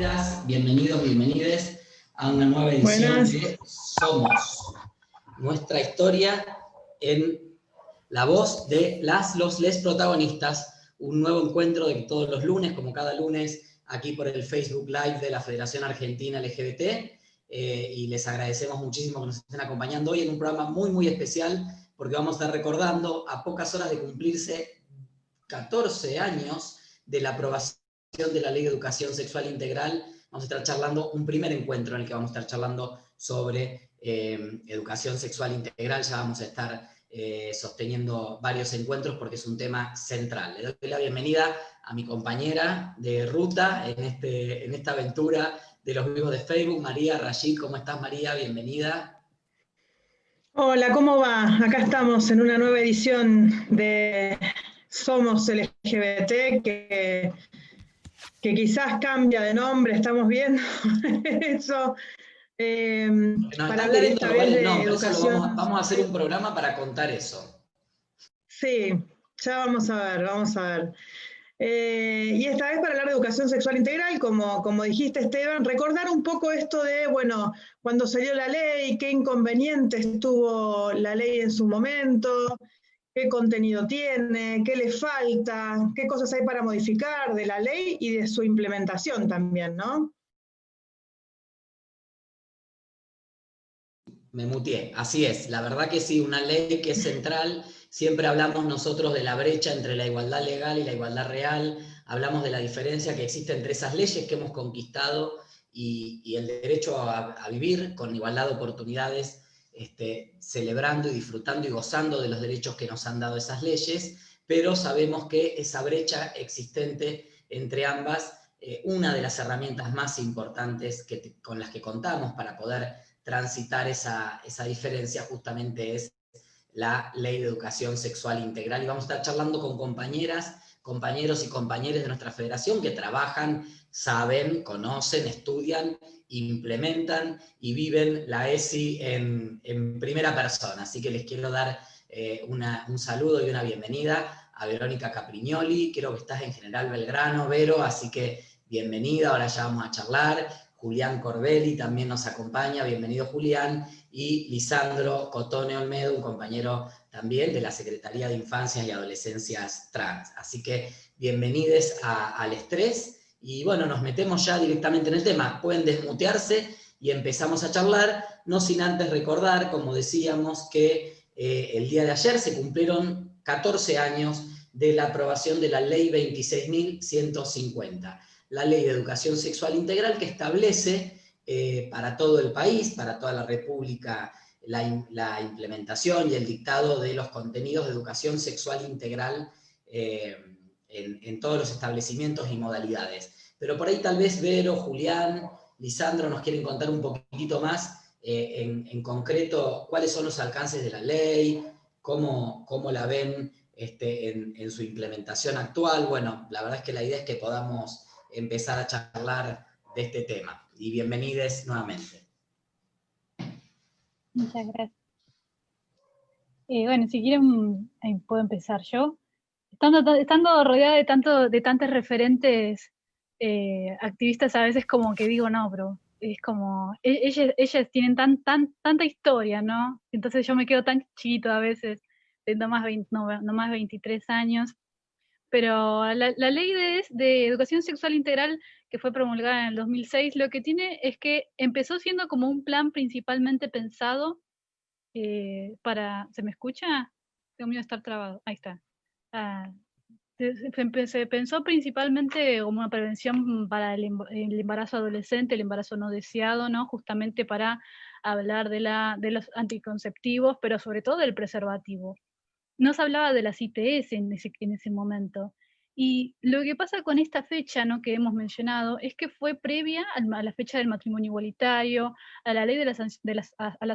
bienvenidas, bienvenidos, bienvenides a una nueva edición de Somos, nuestra historia en la voz de les protagonistas, un nuevo encuentro de todos los lunes, como cada lunes, aquí por el Facebook Live de la Federación Argentina LGBT, y les agradecemos muchísimo que nos estén acompañando hoy en un programa muy, muy especial, porque vamos a estar recordando a pocas horas de cumplirse 14 años de la aprobación de la Ley de Educación Sexual Integral. Vamos a estar charlando un primer encuentro en el que vamos a estar charlando sobre educación sexual integral. Ya vamos a estar sosteniendo varios encuentros porque es un tema central. Le doy la bienvenida a mi compañera de ruta en esta aventura de los vivos de Facebook, María Rashid. ¿Cómo estás, María? Bienvenida. Hola, ¿cómo va? Acá estamos en una nueva edición de Somos LGBT, que quizás cambia de nombre, estamos viendo eso. Para hablar esta vez de educación. Vamos a hacer un programa para contar eso. Sí, ya vamos a ver. Y esta vez para hablar de educación sexual integral, como dijiste, Esteban, recordar un poco esto de, bueno, cuando salió la ley, qué inconvenientes tuvo la ley en su momento, qué contenido tiene, qué le falta, qué cosas hay para modificar de la ley y de su implementación también, ¿no? Me muteé, así es, la verdad que sí, una ley que es central. Siempre hablamos nosotros de la brecha entre la igualdad legal y la igualdad real, hablamos de la diferencia que existe entre esas leyes que hemos conquistado y el derecho a vivir con igualdad de oportunidades, celebrando y disfrutando y gozando de los derechos que nos han dado esas leyes, pero sabemos que esa brecha existente entre ambas, una de las herramientas más importantes con las que contamos para poder transitar esa diferencia justamente es la Ley de Educación Sexual Integral. Y vamos a estar charlando con compañeras, compañeros y compañeras de nuestra federación que trabajan, saben, conocen, estudian, implementan y viven la ESI en primera persona. Así que les quiero dar un saludo y una bienvenida a Verónica Caprignoli. Creo que estás en General Belgrano, Vero, así que bienvenida, ahora ya vamos a charlar. Julián Corbelli también nos acompaña, bienvenido Julián, y Lisandro Cotone Olmedo, un compañero también de la Secretaría de Infancias y Adolescencias Trans. Así que bienvenidos al estrés, y bueno, nos metemos ya directamente en el tema. Pueden desmutearse y empezamos a charlar, no sin antes recordar, como decíamos, que el día de ayer se cumplieron 14 años de la aprobación de la Ley 26.150. La Ley de Educación Sexual Integral, que establece para todo el país, para toda la República, la implementación y el dictado de los contenidos de educación sexual integral en todos los establecimientos y modalidades. Pero por ahí tal vez Vero, Julián, Lisandro nos quieren contar un poquitito más en concreto cuáles son los alcances de la ley, cómo la ven en su implementación actual. Bueno, la verdad es que la idea es que podamos empezar a charlar de este tema. Y bienvenidos nuevamente. Muchas gracias. Bueno, si quieren, puedo empezar yo. Estando rodeada de tantos referentes activistas, a veces como que digo, no, pero es como, ellas tienen tanta historia, ¿no? Entonces yo me quedo tan chiquito a veces, teniendo no más 23 años. Pero la ley de educación sexual integral, que fue promulgada en el 2006, lo que tiene es que empezó siendo como un plan principalmente pensado para... ¿Se me escucha? Tengo miedo de estar trabado. Ahí está. Se pensó principalmente como una prevención para el embarazo adolescente, el embarazo no deseado, ¿no? Justamente para hablar de los anticonceptivos, pero sobre todo del preservativo. No se hablaba de las ITS en ese momento. Y lo que pasa con esta fecha, ¿no?, que hemos mencionado, es que fue previa a la fecha del matrimonio igualitario, a la ley a la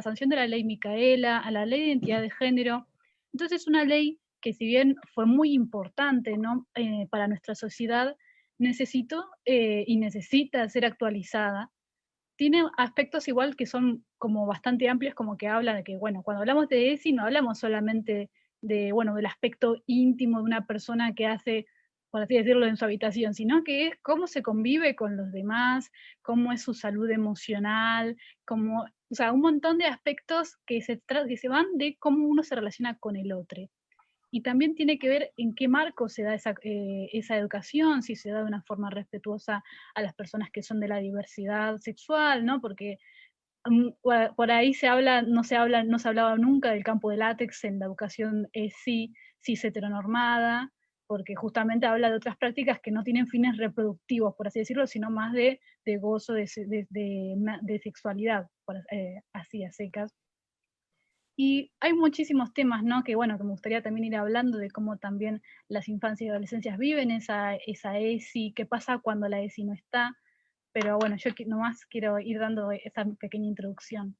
sanción de la ley Micaela, a la ley de identidad de género. Entonces, una ley que, si bien fue muy importante, ¿no?, para nuestra sociedad, necesitó y necesita ser actualizada. Tiene aspectos igual que son como bastante amplios, como que hablan de que, bueno, cuando hablamos de ESI no hablamos solamente de, bueno, del aspecto íntimo de una persona que hace por así decirlo, en su habitación, sino que es cómo se convive con los demás, cómo es su salud emocional, cómo, o sea, un montón de aspectos que que se van de cómo uno se relaciona con el otro. Y también tiene que ver en qué marco se da esa educación, si se da de una forma respetuosa a las personas que son de la diversidad sexual, ¿no? Porque por ahí no se hablaba nunca del campo de látex en la educación cis heteronormada, porque justamente habla de otras prácticas que no tienen fines reproductivos, por así decirlo, sino más de gozo, de sexualidad, así a secas. Y hay muchísimos temas, ¿no? Que bueno, que me gustaría también ir hablando de cómo también las infancias y adolescencias viven esa ESI, qué pasa cuando la ESI no está. Pero bueno, yo nomás quiero ir dando esa pequeña introducción.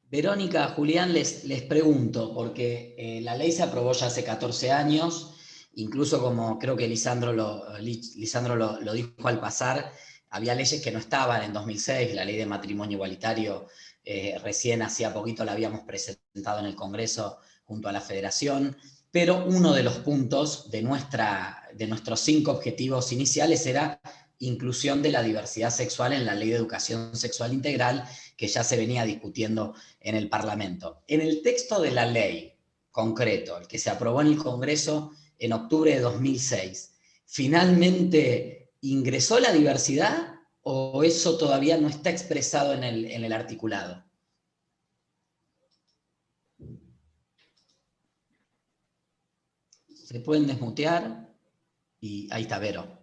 Verónica, Julián, les pregunto, porque la ley se aprobó ya hace 14 años, incluso como creo que Lisandro lo dijo al pasar, había leyes que no estaban en 2006, la ley de matrimonio igualitario recién hacía poquito la habíamos presentado en el Congreso junto a la Federación, pero uno de los puntos de nuestros 5 objetivos iniciales era inclusión de la diversidad sexual en la Ley de Educación Sexual Integral, que ya se venía discutiendo en el Parlamento. En el texto de la ley concreto, el que se aprobó en el Congreso en octubre de 2006, ¿finalmente ingresó la diversidad o eso todavía no está expresado en el articulado? Se pueden desmutear y ahí está Vero.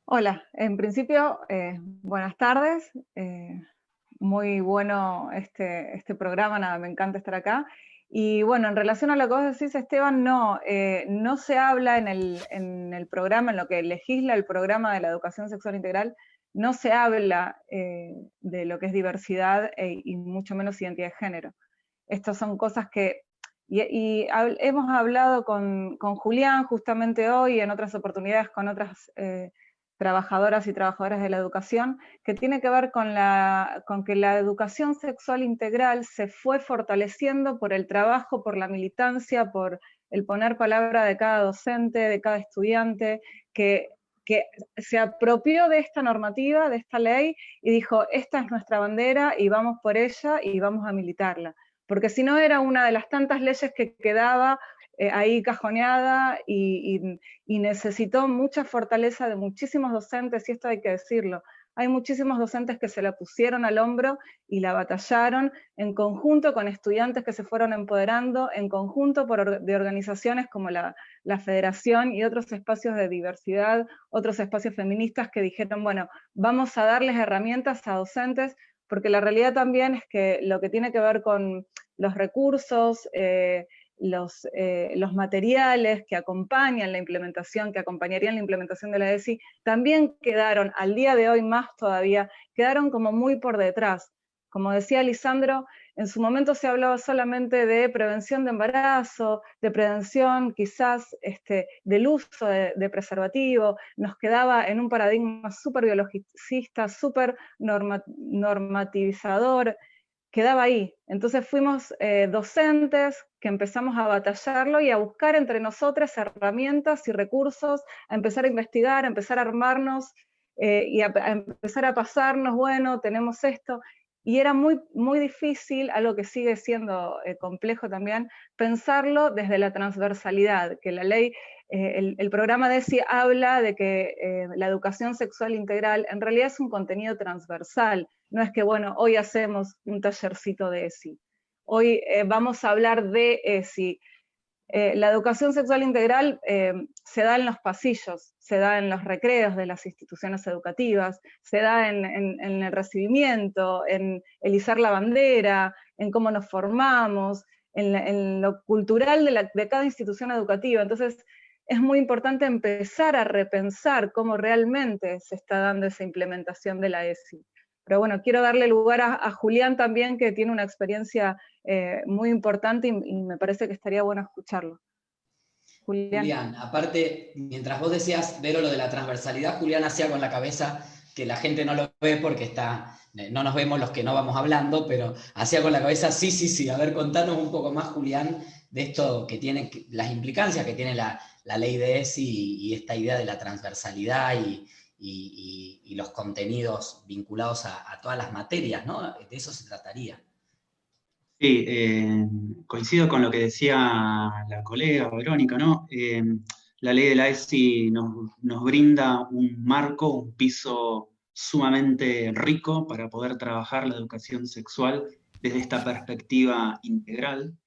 Hola, en principio, buenas tardes. Muy bueno este programa, nada, me encanta estar acá. Y bueno, en relación a lo que vos decís, Esteban, no se habla en el programa, en lo que legisla el programa de la educación sexual integral, no se habla de lo que es diversidad y mucho menos identidad de género. Estas son cosas que... hemos hablado con Julián justamente hoy, en otras oportunidades con otras trabajadoras y trabajadores de la educación, que tiene que ver con que la educación sexual integral se fue fortaleciendo por el trabajo, por la militancia, por el poner palabra de cada docente, de cada estudiante, que se apropió de esta normativa, de esta ley, y dijo, esta es nuestra bandera y vamos por ella y vamos a militarla. Porque si no era una de las tantas leyes que quedaba ahí cajoneada y necesitó mucha fortaleza de muchísimos docentes, y esto hay que decirlo. Hay muchísimos docentes que se la pusieron al hombro y la batallaron en conjunto con estudiantes que se fueron empoderando, en conjunto de organizaciones como la Federación y otros espacios de diversidad, otros espacios feministas que dijeron, bueno, vamos a darles herramientas a docentes, porque la realidad también es que lo que tiene que ver con los recursos, los materiales que acompañan la implementación, que acompañarían la implementación de la ESI, también quedaron, al día de hoy más todavía, quedaron como muy por detrás. Como decía Lisandro, en su momento se hablaba solamente de prevención de embarazo, de prevención quizás del uso de preservativo, nos quedaba en un paradigma súper biologicista, súper normativizador, quedaba ahí. Entonces fuimos docentes que empezamos a batallarlo y a buscar entre nosotros herramientas y recursos, a empezar a investigar, a empezar a armarnos y a empezar a pasarnos, bueno, tenemos esto. Y era muy, muy difícil, algo que sigue siendo complejo también, pensarlo desde la transversalidad, que la ley, el programa de ESI habla de que la educación sexual integral en realidad es un contenido transversal. No es que, bueno, hoy hacemos un tallercito de ESI, hoy vamos a hablar de ESI. La educación sexual integral se da en los pasillos, se da en los recreos de las instituciones educativas, se da en el recibimiento, en el izar la bandera, en cómo nos formamos, en lo cultural de cada institución educativa. Entonces, es muy importante empezar a repensar cómo realmente se está dando esa implementación de la ESI. Pero bueno, quiero darle lugar a Julián también, que tiene una experiencia muy importante y me parece que estaría bueno escucharlo. Julián, aparte, mientras vos decías, Vero, lo de la transversalidad, Julián hacía con la cabeza, que la gente no lo ve porque no nos vemos los que no vamos hablando, pero hacía con la cabeza, sí, a ver, contanos un poco más, Julián, de esto que tiene, las implicancias que tiene la ley de ESI y esta idea de la transversalidad y los contenidos vinculados a todas las materias, ¿no? De eso se trataría. Sí, coincido con lo que decía la colega Verónica, ¿no? La ley de la ESI nos brinda un marco, un piso sumamente rico para poder trabajar la educación sexual desde esta perspectiva integral.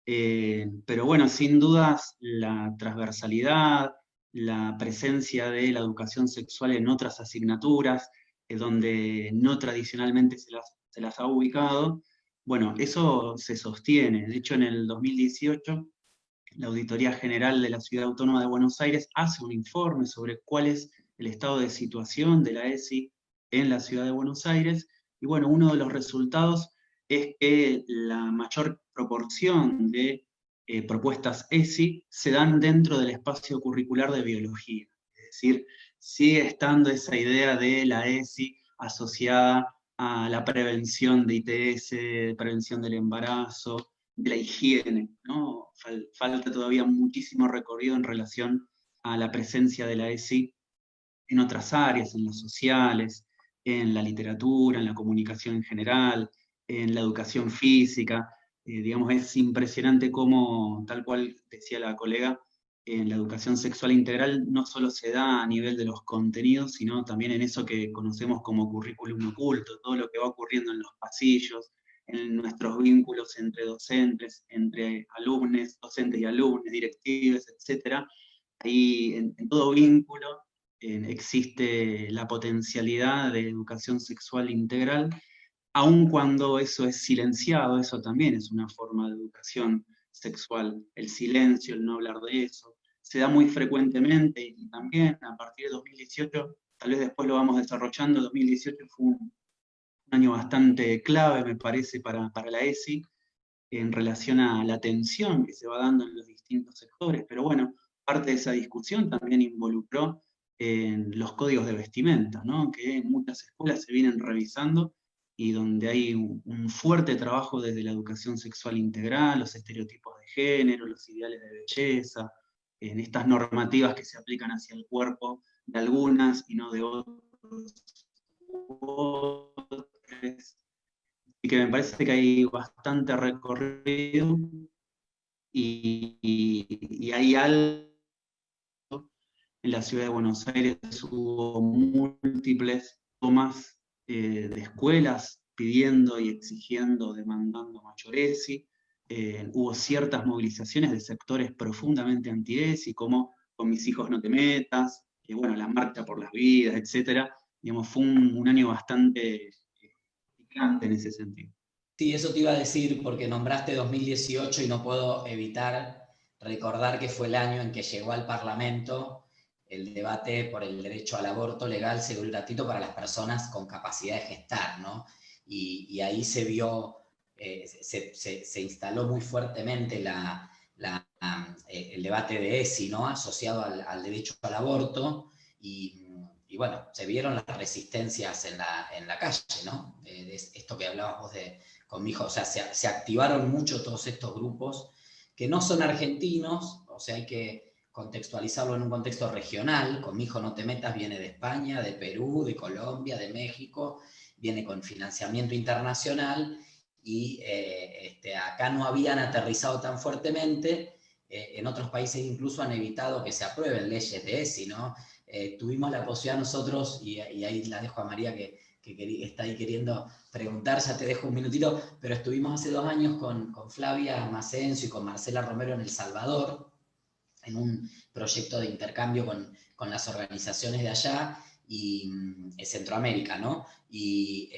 Pero bueno, sin dudas la transversalidad, la presencia de la educación sexual en otras asignaturas, donde no tradicionalmente se las ha ubicado, bueno, eso se sostiene. De hecho, en el 2018, la Auditoría General de la Ciudad Autónoma de Buenos Aires hace un informe sobre cuál es el estado de situación de la ESI en la Ciudad de Buenos Aires. Y bueno, uno de los resultados es que la mayor proporción de propuestas ESI se dan dentro del espacio curricular de biología. Es decir, sigue estando esa idea de la ESI asociada a la prevención de ITS, prevención del embarazo, de la higiene, ¿no? Falta todavía muchísimo recorrido en relación a la presencia de la ESI en otras áreas, en las sociales, en la literatura, en la comunicación en general, en la educación física. Digamos, es impresionante cómo, tal cual decía la colega, en la educación sexual integral no solo se da a nivel de los contenidos, sino también en eso que conocemos como currículum oculto, todo lo que va ocurriendo en los pasillos, en nuestros vínculos entre docentes, entre alumnos, docentes y alumnos, directivos, etc. Ahí en todo vínculo existe la potencialidad de educación sexual integral, aun cuando eso es silenciado. Eso también es una forma de educación sexual, el silencio, el no hablar de eso, se da muy frecuentemente, y también a partir de 2018, tal vez después lo vamos desarrollando. 2018 fue un año bastante clave, me parece, para la ESI, en relación a la atención que se va dando en los distintos sectores. Pero bueno, parte de esa discusión también involucró en los códigos de vestimenta, ¿no? Que en muchas escuelas se vienen revisando y donde hay un fuerte trabajo desde la educación sexual integral, los estereotipos de género, los ideales de belleza, en estas normativas que se aplican hacia el cuerpo de algunas y no de otros. Y que me parece que hay bastante recorrido y hay algo. En la Ciudad de Buenos Aires hubo múltiples tomas de escuelas pidiendo y exigiendo, demandando mayor ESI. Hubo ciertas movilizaciones de sectores profundamente anti-ESI, como "con mis hijos no te metas", bueno, la marcha por las vidas, etc. Digamos, fue un año bastante picante en ese sentido. Sí, eso te iba a decir, porque nombraste 2018 y no puedo evitar recordar que fue el año en que llegó al Parlamento el debate por el derecho al aborto legal, seguro y gratuito para las personas con capacidad de gestar, ¿no? Y ahí se vio, se instaló muy fuertemente el debate de ESI, ¿no? Asociado al derecho al aborto, y bueno, se vieron las resistencias en la calle, ¿no? Esto que hablabas vos con mi hijo, o sea, se activaron mucho todos estos grupos que no son argentinos, o sea, hay que contextualizarlo en un contexto regional. "Con mi hijo no te metas" viene de España, de Perú, de Colombia, de México, viene con financiamiento internacional, y acá no habían aterrizado tan fuertemente. En otros países incluso han evitado que se aprueben leyes de ESI, ¿no? Tuvimos la posibilidad nosotros, y ahí la dejo a María que está ahí queriendo preguntar, ya te dejo un minutito, pero estuvimos hace 2 años con Flavia Macencio y con Marcela Romero en El Salvador, en un proyecto de intercambio con las organizaciones de allá, y Centroamérica, ¿no? Y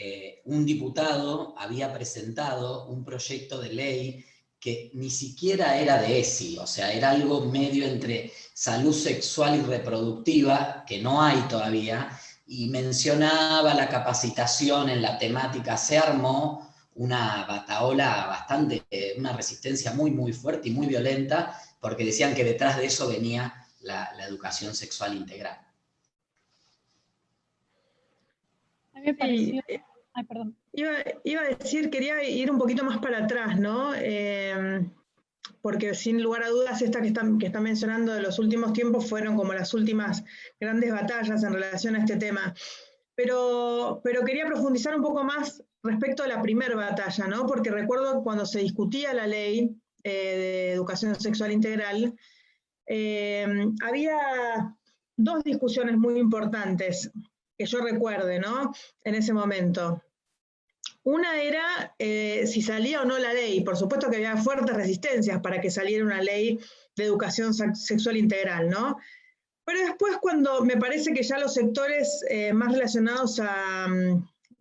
un diputado había presentado un proyecto de ley que ni siquiera era de ESI, o sea, era algo medio entre salud sexual y reproductiva, que no hay todavía, y mencionaba la capacitación en la temática. Se armó una batahola bastante, una resistencia muy, muy fuerte y muy violenta, porque decían que detrás de eso venía la educación sexual integral. A mí me pareció... Ay, perdón. Iba a decir, quería ir un poquito más para atrás, ¿no? porque sin lugar a dudas estas que están mencionando de los últimos tiempos fueron como las últimas grandes batallas en relación a este tema. Pero quería profundizar un poco más respecto a la primera batalla, ¿no? Porque recuerdo cuando se discutía la ley de educación sexual integral, había dos discusiones muy importantes que yo recuerde, ¿no? En ese momento. Una era si salía o no la ley. Por supuesto que había fuertes resistencias para que saliera una ley de educación sexual integral, ¿no? Pero después, cuando me parece que ya los sectores más relacionados a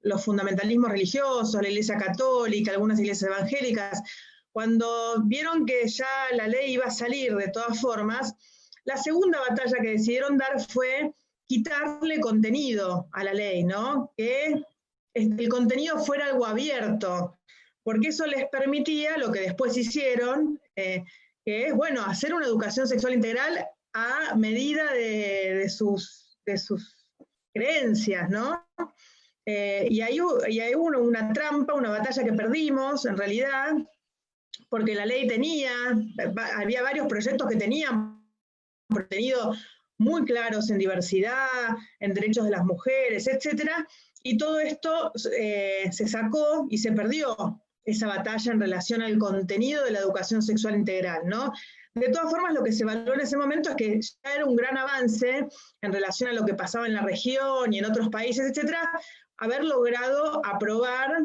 los fundamentalismos religiosos, la Iglesia Católica, algunas iglesias evangélicas, cuando vieron que ya la ley iba a salir de todas formas, la segunda batalla que decidieron dar fue quitarle contenido a la ley, ¿no? Que el contenido fuera algo abierto, porque eso les permitía lo que después hicieron, que es, bueno, hacer una educación sexual integral a medida de sus creencias, ¿no? Y ahí hubo una trampa, una batalla que perdimos, en realidad, porque la ley había varios proyectos que tenían contenido muy claros en diversidad, en derechos de las mujeres, etcétera, y todo esto se sacó y se perdió esa batalla en relación al contenido de la educación sexual integral, ¿no? De todas formas, lo que se valoró en ese momento es que ya era un gran avance en relación a lo que pasaba en la región y en otros países, etcétera, haber logrado aprobar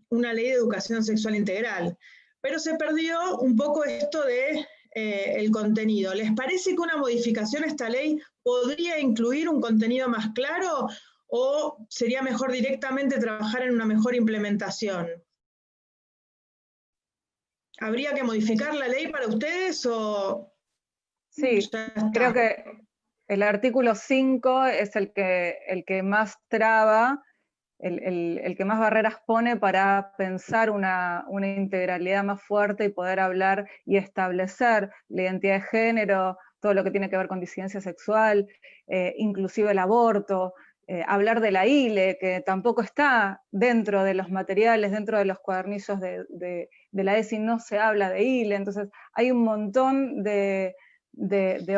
una ley de educación sexual integral. Pero se perdió un poco esto de el contenido. ¿Les parece que una modificación a esta ley podría incluir un contenido más claro o sería mejor directamente trabajar en una mejor implementación? ¿Habría que modificar la ley para ustedes o...? Sí, creo que el artículo 5 es el que más traba, el que más barreras pone para pensar una integralidad más fuerte y poder hablar y establecer la identidad de género, todo lo que tiene que ver con disidencia sexual, inclusive el aborto, hablar de la ILE, que tampoco está dentro de los materiales, dentro de los cuadernillos de la ESI no se habla de ILE, entonces hay un montón de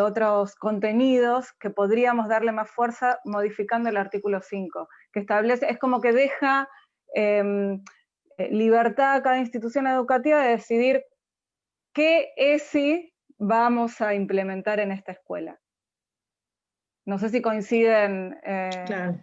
otros contenidos que podríamos darle más fuerza modificando el artículo 5, que establece, es como que deja libertad a cada institución educativa de decidir qué ESI vamos a implementar en esta escuela. No sé si coinciden claro.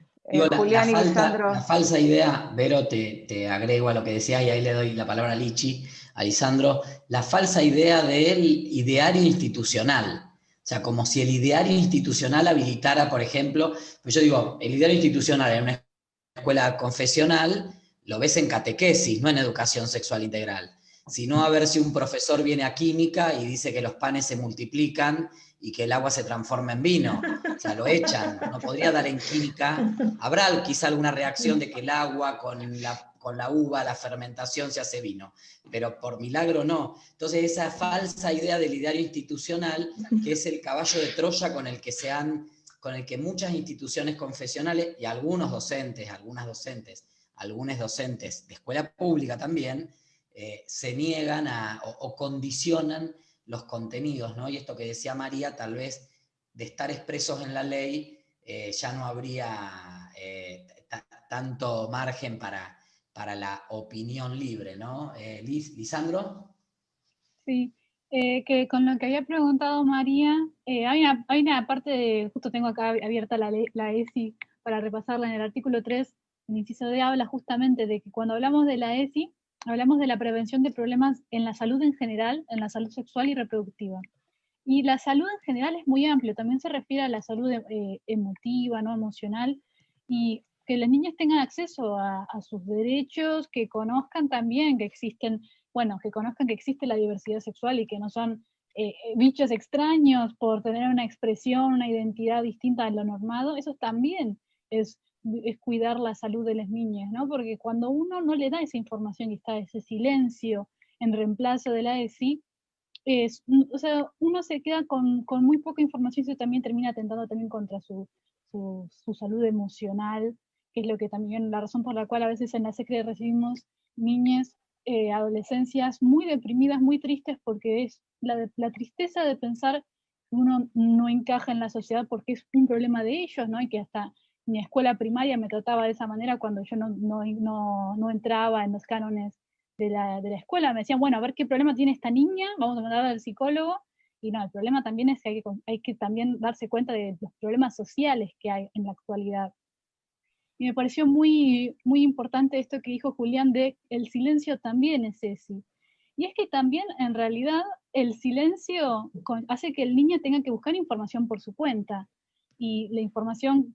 Julián y Lisandro. La falsa idea, Vero, te agrego a lo que decías y ahí le doy la palabra a Lichi, a Lisandro, la falsa idea del ideario institucional. O sea, como si el ideario institucional habilitara, por ejemplo, pues yo digo, el ideario institucional en una escuela confesional lo ves en catequesis, no en educación sexual integral. Sino a ver si un profesor viene a química y dice que los panes se multiplican y que el agua se transforma en vino. O sea, lo echan. No podría dar en química. Habrá quizá alguna reacción de que el agua con la uva, la fermentación se hace vino, pero por milagro no. Entonces esa falsa idea del ideario institucional, que es el caballo de Troya con el que muchas instituciones confesionales y algunos docentes de escuela pública también, se niegan o condicionan los contenidos, ¿no? Y esto que decía María, tal vez de estar expresos en la ley, ya no habría tanto margen para la opinión libre, ¿no? Lisandro. Sí, que con lo que había preguntado María, hay una parte justo tengo acá abierta la ESI para repasarla en el artículo 3, el inciso D habla justamente de que cuando hablamos de la ESI, hablamos de la prevención de problemas en la salud en general, en la salud sexual y reproductiva. Y la salud en general es muy amplio, también se refiere a la salud emotiva, ¿no? Emocional, y que las niñas tengan acceso a sus derechos, que conozcan también que existen, bueno, que conozcan que existe la diversidad sexual y que no son bichos extraños por tener una expresión, una identidad distinta de lo normado, eso también es cuidar la salud de las niñas, ¿no? Porque cuando uno no le da esa información y está ese silencio en reemplazo de la ESI, o sea, uno se queda con muy poca información y eso también termina atentando también contra su salud emocional, que es lo que también, la razón por la cual a veces en la SECRE recibimos niñas adolescencias muy deprimidas, muy tristes, porque es la tristeza de pensar que uno no encaja en la sociedad porque es un problema de ellos, ¿no? Y que hasta mi escuela primaria me trataba de esa manera cuando yo no entraba en los cánones de la escuela. Me decían, bueno, a ver qué problema tiene esta niña, vamos a mandar al psicólogo. Y no, el problema también es que hay que también darse cuenta de los problemas sociales que hay en la actualidad. Y me pareció muy, muy importante esto que dijo Julián de el silencio también es ese. Y es que también, en realidad, el silencio hace que el niño tenga que buscar información por su cuenta. Y la información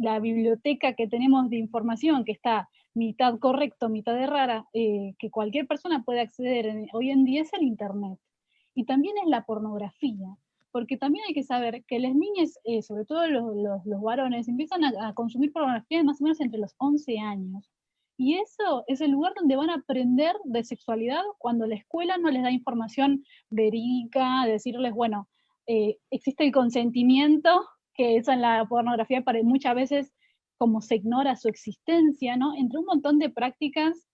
la biblioteca que tenemos de información, que está mitad correcto, mitad errada, que cualquier persona puede acceder hoy en día, es el Internet. Y también es la pornografía. Porque también hay que saber que las niñas, sobre todo los varones, empiezan a consumir pornografía más o menos entre los 11 años. Y eso es el lugar donde van a aprender de sexualidad cuando la escuela no les da información verídica, decirles, bueno, existe el consentimiento, que eso en la pornografía muchas veces como se ignora su existencia, ¿no? Entre un montón de prácticas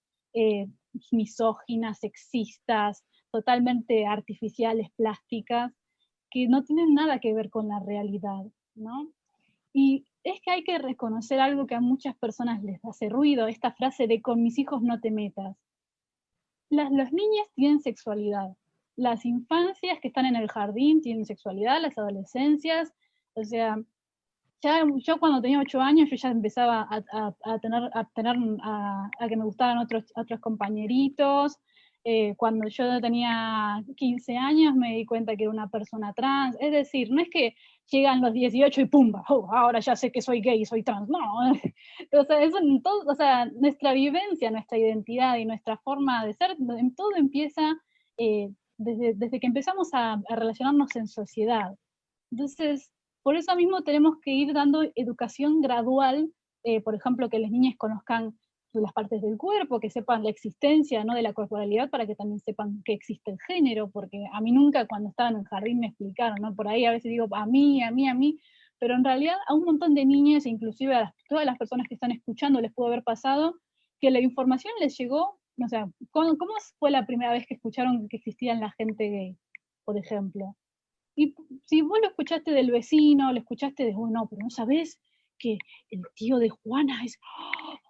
misóginas, sexistas, totalmente artificiales, plásticas, que no tienen nada que ver con la realidad, ¿no? Y es que hay que reconocer algo que a muchas personas les hace ruido, esta frase de con mis hijos no te metas. Los niños tienen sexualidad, las infancias que están en el jardín tienen sexualidad, las adolescencias, o sea, yo cuando tenía 8 años yo ya empezaba a que me gustaban otros compañeritos. Cuando yo tenía 15 años me di cuenta que era una persona trans. Es decir, no es que llegan los 18 y ¡pum! Ahora ya sé que soy gay y soy trans. No, o sea, eso en todo, o sea, nuestra vivencia, nuestra identidad y nuestra forma de ser, todo empieza desde que empezamos a relacionarnos en sociedad. Entonces, por eso mismo tenemos que ir dando educación gradual, por ejemplo, que las niñas conozcan las partes del cuerpo, que sepan la existencia, ¿no?, de la corporalidad, para que también sepan que existe el género, porque a mí nunca cuando estaba en el jardín me explicaron, ¿no? Por ahí a veces digo a mí, pero en realidad a un montón de niñas, e inclusive a todas las personas que están escuchando, les pudo haber pasado que la información les llegó, o sea, ¿cómo fue la primera vez que escucharon que existía la gente gay, por ejemplo? Y si vos lo escuchaste del vecino, lo escuchaste de, no, pero no sabés que el tío de Juana es...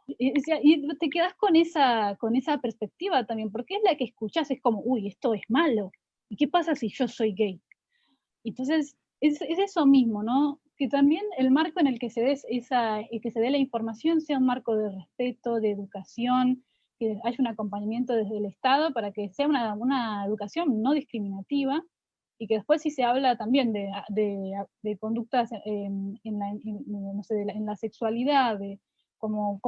Y te quedás con esa perspectiva también, porque es la que escuchás, es como, uy, esto es malo. ¿Y qué pasa si yo soy gay? Entonces, es eso mismo, ¿no? Que también el marco en el que se dé la información sea un marco de respeto, de educación, que haya un acompañamiento desde el Estado para que sea una educación no discriminativa, y que después sí se habla también de conductas en la sexualidad, de cómo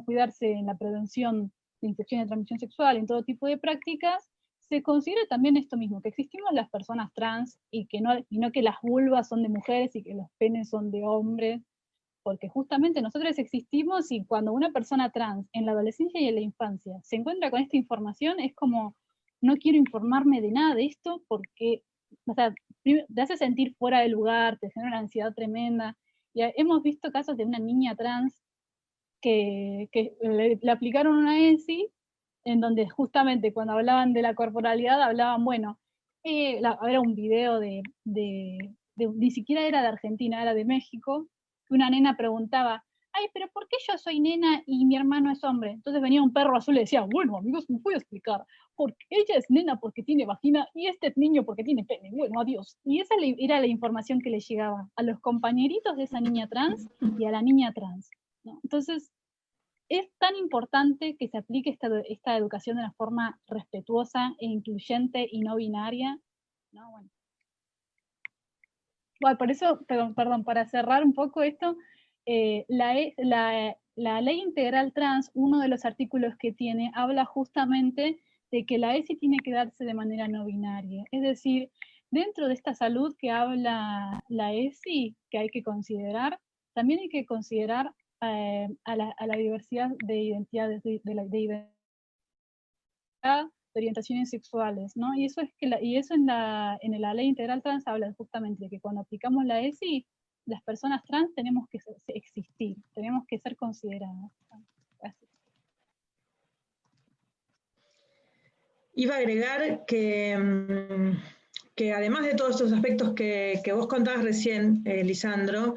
cuidarse en la prevención de infección de transmisión sexual, en todo tipo de prácticas, se considera también esto mismo, que existimos las personas trans y no que las vulvas son de mujeres y que los penes son de hombres, porque justamente nosotros existimos, y cuando una persona trans en la adolescencia y en la infancia se encuentra con esta información, es como, no quiero informarme de nada de esto porque, o sea, te hace sentir fuera de lugar, te genera una ansiedad tremenda. Y hemos visto casos de una niña trans que le aplicaron una ESI, en donde justamente cuando hablaban de la corporalidad hablaban, bueno, era un video ni siquiera era de Argentina, era de México, que una nena preguntaba, ay, pero ¿por qué yo soy nena y mi hermano es hombre? Entonces venía un perro azul y decía, bueno, amigos, me voy a explicar, porque ella es nena porque tiene vagina y este es niño porque tiene pene, bueno, adiós. Y esa era la información que le llegaba a los compañeritos de esa niña trans y a la niña trans, ¿no? Entonces, es tan importante que se aplique esta educación de una forma respetuosa e incluyente y no binaria, ¿no? Bueno, por eso, perdón, para cerrar un poco esto, la ley integral trans, uno de los artículos que tiene, habla justamente de que la ESI tiene que darse de manera no binaria. Es decir, dentro de esta salud que habla la ESI, que hay que considerar, también hay que considerar a la diversidad de identidades, de orientaciones sexuales, ¿no? Y eso en la ley integral trans habla justamente de que cuando aplicamos la ESI, las personas trans tenemos que existir, tenemos que ser consideradas. Gracias. iba a agregar que además de todos estos aspectos que vos contabas recién, Lisandro,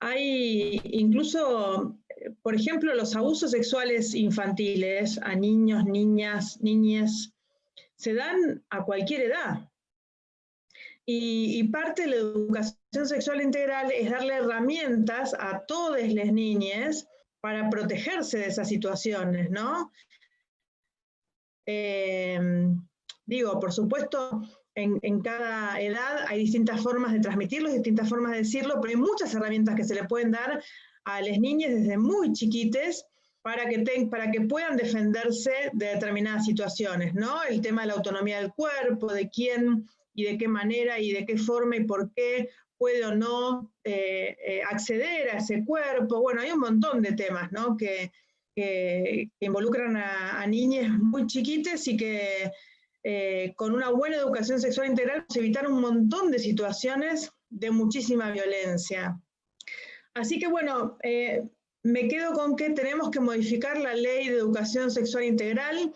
hay incluso, por ejemplo, los abusos sexuales infantiles a niños, niñas, niñes, se dan a cualquier edad. Y parte de la educación sexual integral es darle herramientas a todas las niñas para protegerse de esas situaciones, ¿no? Digo, por supuesto, en cada edad hay distintas formas de transmitirlo, distintas formas de decirlo, pero hay muchas herramientas que se le pueden dar a las niñas desde muy chiquites para que puedan defenderse de determinadas situaciones, ¿no? El tema de la autonomía del cuerpo, de quién y de qué manera y de qué forma y por qué puede o no acceder a ese cuerpo. Bueno, hay un montón de temas, ¿no? que involucran a niñas muy chiquites y que con una buena educación sexual integral se evitar un montón de situaciones de muchísima violencia. Así que bueno, me quedo con que tenemos que modificar la ley de educación sexual integral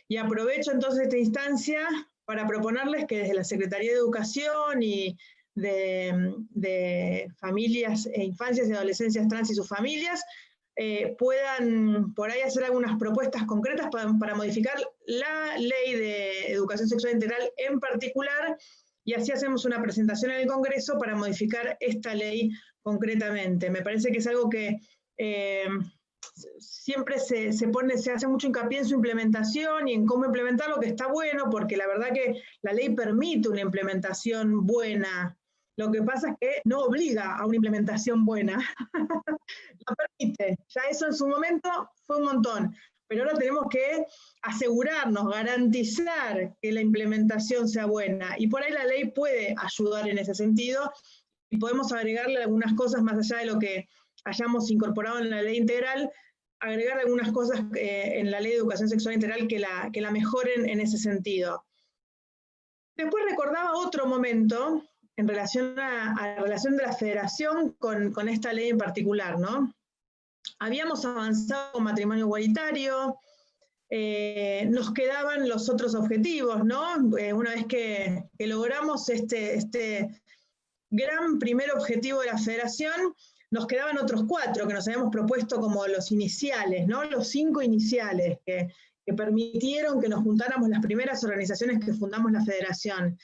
y aprovecho entonces esta instancia para proponerles que desde la Secretaría de Educación y de familias, infancias y adolescencias trans y sus familias, puedan por ahí hacer algunas propuestas concretas para modificar la ley de educación sexual integral en particular, y así hacemos una presentación en el Congreso para modificar esta ley concretamente. Me parece que es algo que siempre se hace mucho hincapié en su implementación y en cómo implementarlo, que está bueno, porque la verdad que la ley permite una implementación buena. Lo que pasa es que no obliga a una implementación buena. Lo permite. Ya eso en su momento fue un montón. Pero ahora tenemos que asegurarnos, garantizar que la implementación sea buena. Y por ahí la ley puede ayudar en ese sentido y podemos agregarle algunas cosas más allá de lo que hayamos incorporado en la ley integral, agregar algunas cosas en la ley de educación sexual integral que la mejoren en ese sentido. Después recordaba otro momento en relación a la relación de la federación con esta ley en particular, ¿no? Habíamos avanzado con matrimonio igualitario, nos quedaban los otros objetivos, ¿no? Una vez que logramos este gran primer objetivo de la federación, nos quedaban otros 4 que nos habíamos propuesto como los iniciales, ¿no? Los 5 iniciales que permitieron que nos juntáramos las primeras organizaciones que fundamos la federación.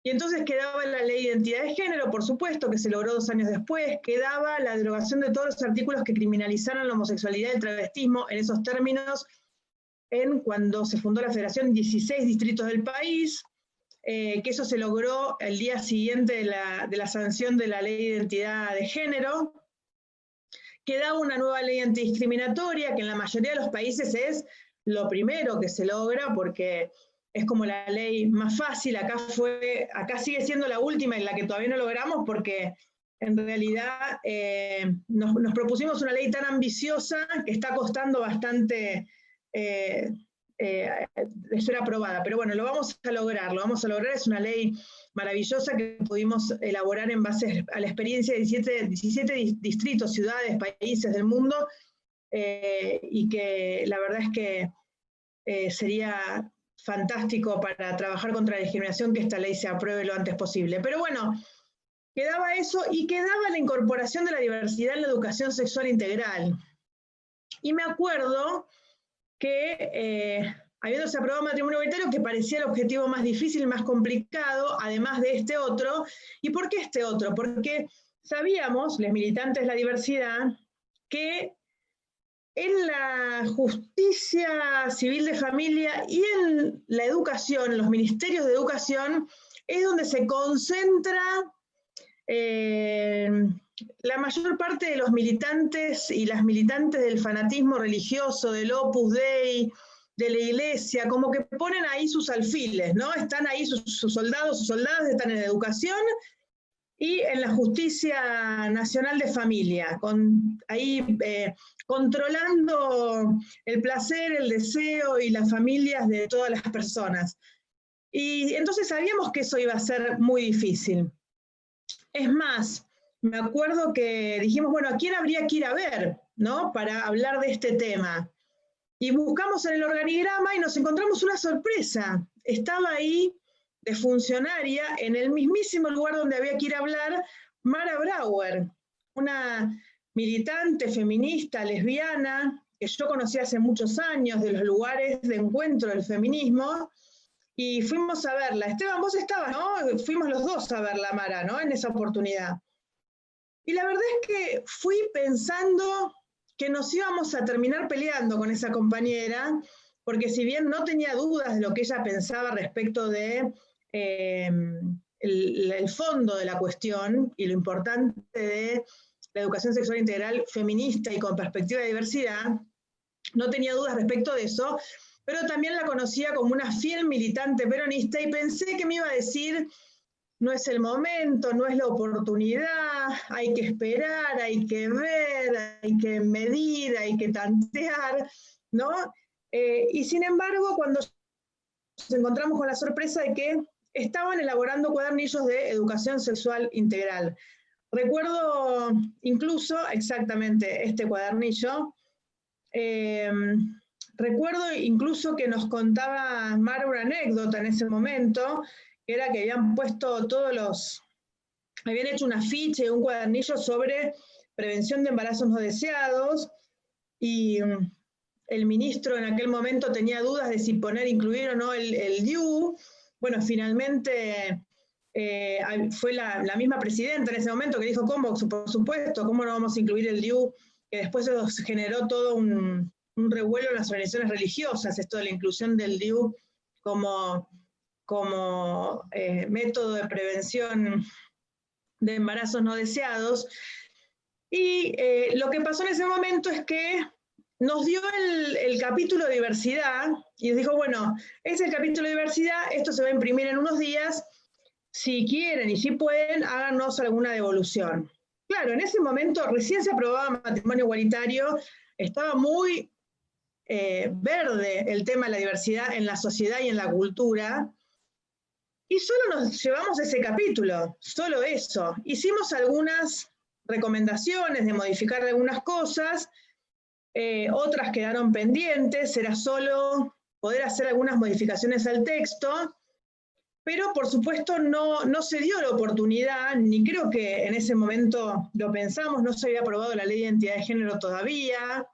Y entonces quedaba la ley de identidad de género, por supuesto, que se logró 2 años después, quedaba la derogación de todos los artículos que criminalizaron la homosexualidad y el travestismo en esos términos, cuando se fundó la federación en 16 distritos del país, que eso se logró el día siguiente de la sanción de la ley de identidad de género. Quedaba una nueva ley antidiscriminatoria, que en la mayoría de los países es lo primero que se logra, porque es como la ley más fácil. Acá sigue siendo la última y la que todavía no logramos, porque en realidad nos propusimos una ley tan ambiciosa que está costando bastante de ser aprobada, pero bueno, lo vamos a lograr, es una ley maravillosa que pudimos elaborar en base a la experiencia de 17 distritos, ciudades, países del mundo, y que la verdad es que sería fantástico para trabajar contra la discriminación que esta ley se apruebe lo antes posible. Pero bueno, quedaba eso y quedaba la incorporación de la diversidad en la educación sexual integral. Y me acuerdo que habiéndose aprobado matrimonio igualitario, que parecía el objetivo más difícil, más complicado, además de este otro. ¿Y por qué este otro? Porque sabíamos, los militantes de la diversidad, que en la justicia civil de familia y en la educación, en los ministerios de educación, es donde se concentra la mayor parte de los militantes y las militantes del fanatismo religioso, del Opus Dei, de la iglesia, como que ponen ahí sus alfiles, ¿no? Están ahí sus soldados, sus soldadas, están en educación y en la justicia nacional de familia, ahí controlando el placer, el deseo y las familias de todas las personas. Y entonces sabíamos que eso iba a ser muy difícil. Es más, me acuerdo que dijimos, bueno, ¿a quién habría que ir a ver, ¿no? Para hablar de este tema. Y buscamos en el organigrama y nos encontramos una sorpresa. Estaba ahí de funcionaria en el mismísimo lugar donde había que ir a hablar Mara Brauer, una militante feminista lesbiana que yo conocí hace muchos años de los lugares de encuentro del feminismo, y fuimos a verla. Esteban, vos estabas, ¿no? Fuimos los dos a verla, Mara, ¿no? En esa oportunidad. Y la verdad es que fui pensando que nos íbamos a terminar peleando con esa compañera, porque si bien no tenía dudas de lo que ella pensaba respecto de el fondo de la cuestión y lo importante de la educación sexual integral feminista y con perspectiva de diversidad, no tenía dudas respecto de eso, pero también la conocía como una fiel militante peronista y pensé que me iba a decir: no es el momento, no es la oportunidad, hay que esperar, hay que ver, hay que medir, hay que tantear, ¿no? Y sin embargo, cuando nos encontramos con la sorpresa de que estaban elaborando cuadernillos de educación sexual integral. Recuerdo incluso exactamente este cuadernillo. Recuerdo incluso que nos contaba Mara una anécdota en ese momento, que era que habían habían hecho un afiche, un cuadernillo sobre prevención de embarazos no deseados, y el ministro en aquel momento tenía dudas de si incluir o no el DIU. Bueno, finalmente fue la misma presidenta en ese momento que dijo: ¿cómo? Por supuesto, ¿cómo no vamos a incluir el DIU? Que después se generó todo un revuelo en las organizaciones religiosas, esto de la inclusión del DIU como método de prevención de embarazos no deseados. Y lo que pasó en ese momento es que nos dio el capítulo de diversidad y nos dijo: bueno, es el capítulo de diversidad, esto se va a imprimir en unos días, si quieren y si pueden, háganos alguna devolución. Claro, en ese momento recién se aprobaba matrimonio igualitario, estaba muy verde el tema de la diversidad en la sociedad y en la cultura, y solo nos llevamos ese capítulo, solo eso. Hicimos algunas recomendaciones de modificar algunas cosas, otras quedaron pendientes, era solo poder hacer algunas modificaciones al texto, pero por supuesto no se dio la oportunidad, ni creo que en ese momento lo pensamos, no se había aprobado la ley de identidad de género todavía,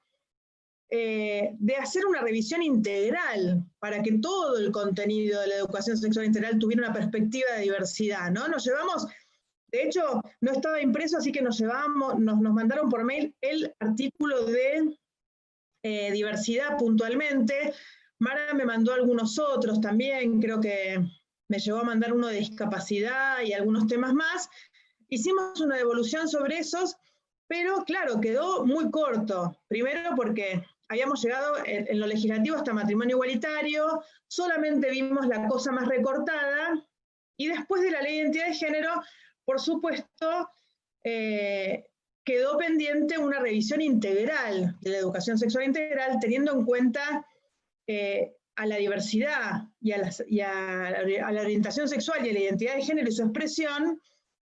de hacer una revisión integral para que todo el contenido de la educación sexual integral tuviera una perspectiva de diversidad, ¿no? Nos llevamos, de hecho, no estaba impreso, así que nos mandaron por mail el artículo de diversidad puntualmente. Mara me mandó algunos otros también, creo que me llegó a mandar uno de discapacidad y algunos temas más. Hicimos una devolución sobre esos, pero claro, quedó muy corto. Primero porque habíamos llegado en lo legislativo hasta matrimonio igualitario, solamente vimos la cosa más recortada, y después de la ley de identidad de género, por supuesto, quedó pendiente una revisión integral de la educación sexual integral, teniendo en cuenta a la diversidad y a la orientación sexual y a la identidad de género y su expresión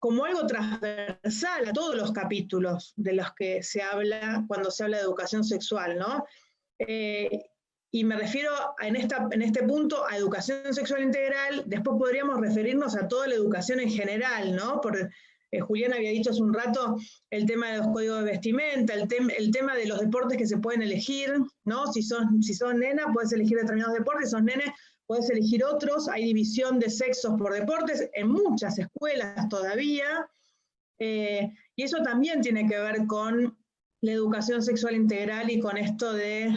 como algo transversal a todos los capítulos de los que se habla cuando se habla de educación sexual, ¿no? Y me refiero en este punto a educación sexual integral, después podríamos referirnos a toda la educación en general, ¿no? Julián había dicho hace un rato el tema de los códigos de vestimenta, el tema de los deportes que se pueden elegir, ¿no? Si sos nena, puedes elegir determinados deportes, si sos nene, puedes elegir otros, hay división de sexos por deportes en muchas escuelas todavía, y eso también tiene que ver con la educación sexual integral y con esto de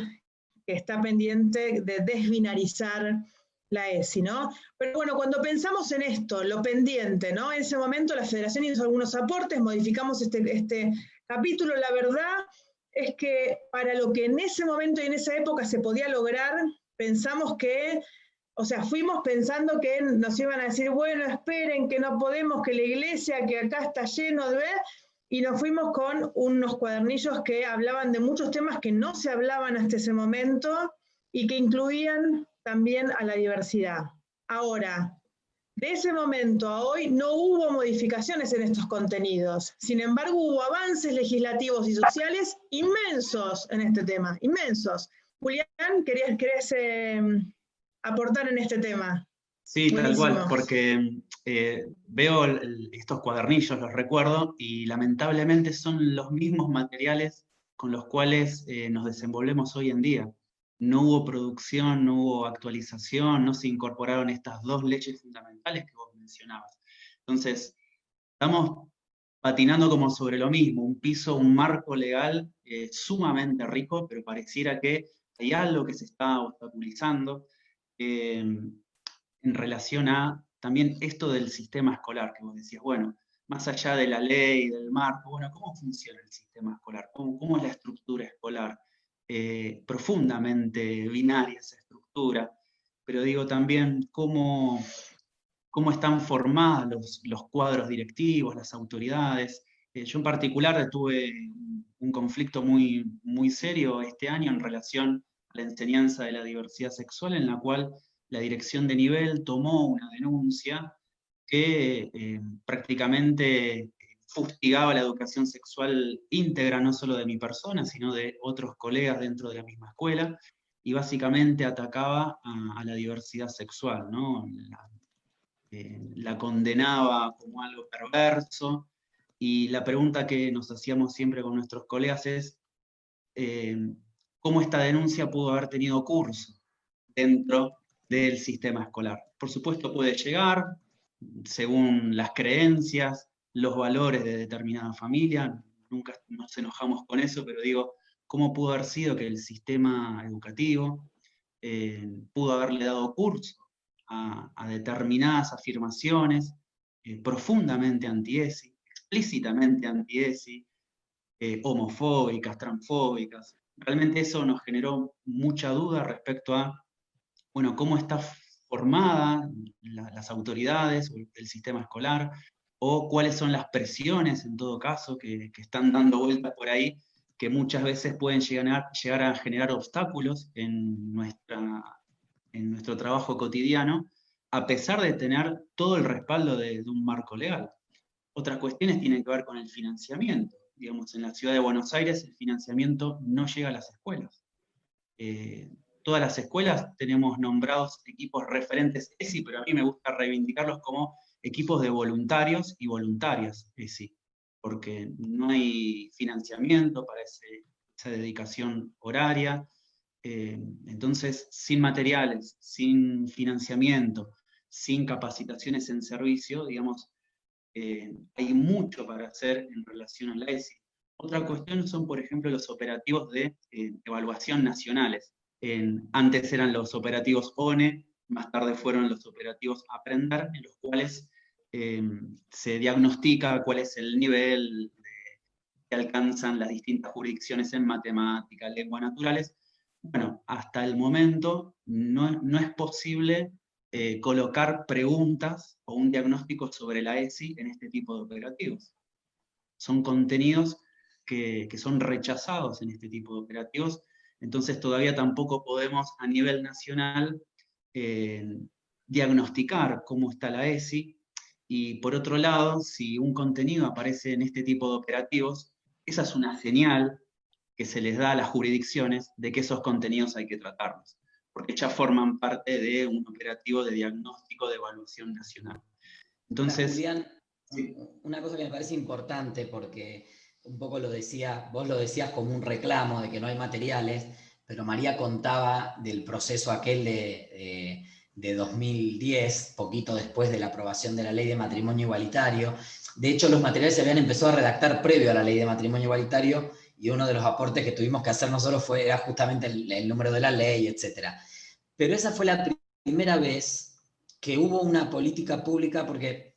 que está pendiente de desbinarizar la ESI, ¿no? Pero bueno, cuando pensamos en esto, lo pendiente, ¿no? En ese momento la Federación hizo algunos aportes, modificamos este capítulo. La verdad es que para lo que en ese momento y en esa época se podía lograr, pensamos que, o sea, fuimos pensando que nos iban a decir: bueno, esperen, que no podemos, que la iglesia, que acá está lleno de... Y nos fuimos con unos cuadernillos que hablaban de muchos temas que no se hablaban hasta ese momento y que incluían también a la diversidad. Ahora, de ese momento a hoy no hubo modificaciones en estos contenidos. Sin embargo, hubo avances legislativos y sociales inmensos en este tema, inmensos. Julián, ¿querés aportar en este tema? Sí, tal Buenísimo. cual, porque veo estos cuadernillos, los recuerdo, y lamentablemente son los mismos materiales con los cuales nos desenvolvemos hoy en día. No hubo producción, no hubo actualización, no se incorporaron estas dos leyes fundamentales que vos mencionabas. Entonces, estamos patinando como sobre lo mismo, un piso, un marco legal sumamente rico, pero pareciera que hay algo que se está obstaculizando en relación a también esto del sistema escolar, que vos decías, bueno, más allá de la ley, del marco, bueno, ¿cómo funciona el sistema escolar? ¿Cómo es la estructura escolar? Profundamente binaria esa estructura, pero digo también cómo están formados los cuadros directivos, las autoridades. Yo en particular tuve un conflicto muy, muy serio este año en relación a la enseñanza de la diversidad sexual, en la cual la dirección de nivel tomó una denuncia que prácticamente fustigaba la educación sexual íntegra, no solo de mi persona, sino de otros colegas dentro de la misma escuela, y básicamente atacaba a la diversidad sexual, ¿no? La condenaba como algo perverso, y la pregunta que nos hacíamos siempre con nuestros colegas es cómo esta denuncia pudo haber tenido curso dentro del sistema escolar. Por supuesto puede llegar, según las creencias, los valores de determinada familia, nunca nos enojamos con eso, pero digo, ¿cómo pudo haber sido que el sistema educativo pudo haberle dado curso a determinadas afirmaciones profundamente anti-ESI, explícitamente anti-ESI, homofóbicas, transfóbicas? Realmente eso nos generó mucha duda respecto a, bueno, cómo está formada las autoridades o el sistema escolar, o cuáles son las presiones, en todo caso, que están dando vueltas por ahí, que muchas veces pueden llegar a generar obstáculos en nuestro trabajo cotidiano, a pesar de tener todo el respaldo de un marco legal. Otras cuestiones tienen que ver con el financiamiento. Digamos, en la ciudad de Buenos Aires el financiamiento no llega a las escuelas. Todas las escuelas tenemos nombrados equipos referentes ESI, pero a mí me gusta reivindicarlos como equipos de voluntarios y voluntarias ESI, porque no hay financiamiento para esa dedicación horaria. Entonces, sin materiales, sin financiamiento, sin capacitaciones en servicio, digamos, hay mucho para hacer en relación a la ESI. Otra cuestión son, por ejemplo, los operativos de evaluación nacionales. Antes eran los operativos ONE, más tarde fueron los operativos Aprender, en los cuales se diagnostica cuál es el nivel que alcanzan las distintas jurisdicciones en matemática, lengua naturales. Bueno, hasta el momento no es posible colocar preguntas o un diagnóstico sobre la ESI en este tipo de operativos. Son contenidos que son rechazados en este tipo de operativos, entonces todavía tampoco podemos a nivel nacional diagnosticar cómo está la ESI, y por otro lado, si un contenido aparece en este tipo de operativos, esa es una señal que se les da a las jurisdicciones de que esos contenidos hay que tratarlos, porque ya forman parte de un operativo de diagnóstico de evaluación nacional. Entonces, Julián, sí, una cosa que me parece importante, porque un poco vos lo decías como un reclamo de que no hay materiales, pero María contaba del proceso aquel de 2010, poquito después de la aprobación de la ley de matrimonio igualitario. De hecho, los materiales se habían empezado a redactar previo a la ley de matrimonio igualitario, y uno de los aportes que tuvimos que hacer nosotros era justamente el número de la ley, etc. Pero esa fue la primera vez que hubo una política pública, porque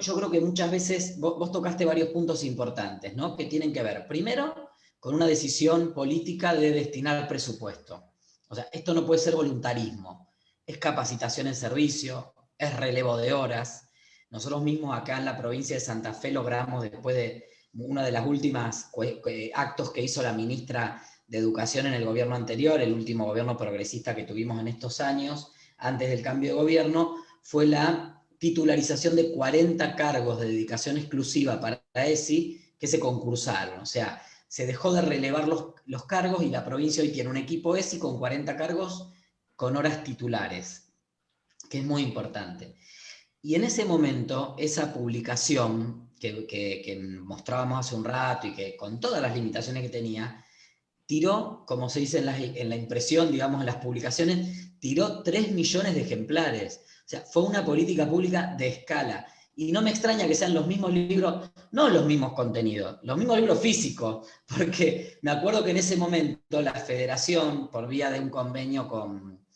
yo creo que muchas veces vos tocaste varios puntos importantes, ¿no? Que tienen que ver, primero, con una decisión política de destinar presupuesto. O sea, esto no puede ser voluntarismo, es capacitación en servicio, es relevo de horas. Nosotros mismos acá en la provincia de Santa Fe logramos, después de uno de los últimos actos que hizo la ministra de Educación en el gobierno anterior, el último gobierno progresista que tuvimos en estos años, antes del cambio de gobierno, fue la titularización de 40 cargos de dedicación exclusiva para ESI que se concursaron. O sea, se dejó de relevar los cargos y la provincia hoy tiene un equipo ESI con 40 cargos con horas titulares, que es muy importante. Y en ese momento, esa publicación que mostrábamos hace un rato y que con todas las limitaciones que tenía, tiró, como se dice en la impresión, digamos, en las publicaciones, tiró 3 millones de ejemplares. O sea, fue una política pública de escala. Y no me extraña que sean los mismos libros, no los mismos contenidos, los mismos libros físicos, porque me acuerdo que en ese momento la Federación, por vía de un convenio con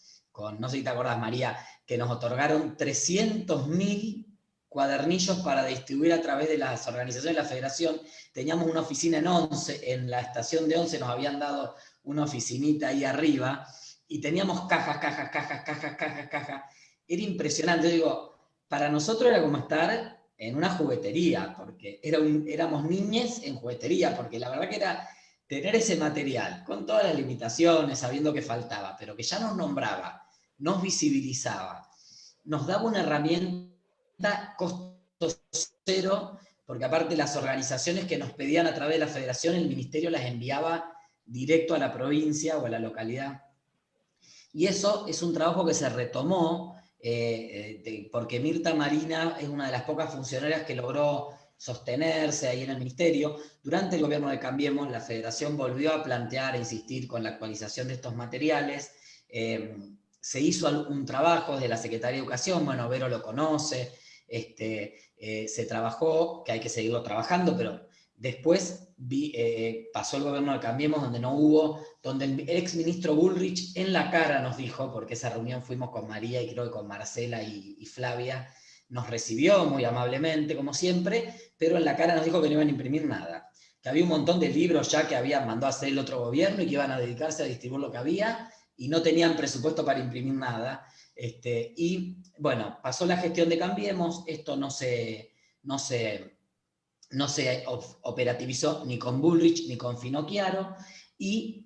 no sé si te acordás, María, que nos otorgaron 300.000 cuadernillos para distribuir a través de las organizaciones de la Federación. Teníamos una oficina en Once, en la estación de Once nos habían dado una oficinita ahí arriba, y teníamos cajas. Era impresionante. Yo digo, para nosotros era como estar en una juguetería, porque éramos niñes en juguetería, porque la verdad que era tener ese material, con todas las limitaciones, sabiendo que faltaba, pero que ya nos nombraba, nos visibilizaba, nos daba una herramienta costo cero, porque aparte las organizaciones que nos pedían a través de la federación, el ministerio las enviaba directo a la provincia o a la localidad. Y eso es un trabajo que se retomó, porque Mirta Marina es una de las pocas funcionarias que logró sostenerse ahí en el ministerio. Durante el gobierno de Cambiemos, la federación volvió a plantear, a insistir con la actualización de estos materiales. Se hizo un trabajo de la Secretaría de Educación, bueno, Vero lo conoce, se trabajó, que hay que seguirlo trabajando, pero después pasó el gobierno de Cambiemos, donde el ex ministro Bullrich en la cara nos dijo, porque esa reunión fuimos con María y creo que con Marcela y Flavia, nos recibió muy amablemente, como siempre, pero en la cara nos dijo que no iban a imprimir nada, que había un montón de libros ya que habían mandado a hacer el otro gobierno y que iban a dedicarse a distribuir lo que había, y no tenían presupuesto para imprimir nada. Y bueno, pasó la gestión de Cambiemos, esto no se operativizó ni con Bullrich ni con Finocchiaro, y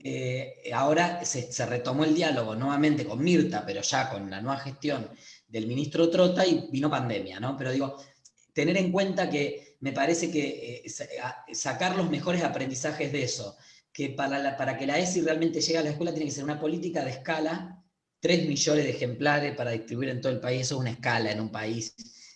ahora se retomó el diálogo nuevamente con Mirta, pero ya con la nueva gestión del ministro Trota, y vino pandemia, ¿no? Pero digo, tener en cuenta que me parece que sacar los mejores aprendizajes de eso, que para que la ESI realmente llegue a la escuela tiene que ser una política de escala, 3 millones de ejemplares para distribuir en todo el país, eso es una escala en un país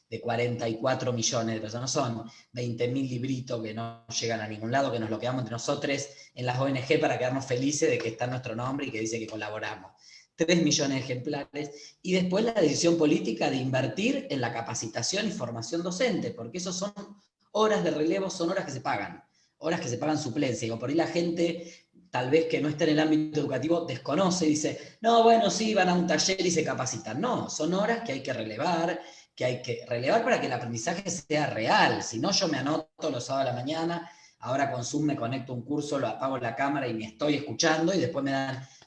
de 44 millones de personas, son 20.000 libritos que no llegan a ningún lado, que nos lo quedamos entre nosotros en las ONG para quedarnos felices de que está nuestro nombre y que dice que colaboramos. 3 millones de ejemplares, y después la decisión política de invertir en la capacitación y formación docente, porque eso son horas de relevo, son horas que se pagan suplencia. Digo, por ahí la gente, tal vez que no está en el ámbito educativo, desconoce y dice, no, bueno, sí, van a un taller y se capacitan. No, son horas que hay que relevar para que el aprendizaje sea real. Si no, yo me anoto los sábados a la mañana, ahora con Zoom me conecto a un curso, lo apago la cámara y me estoy escuchando, y después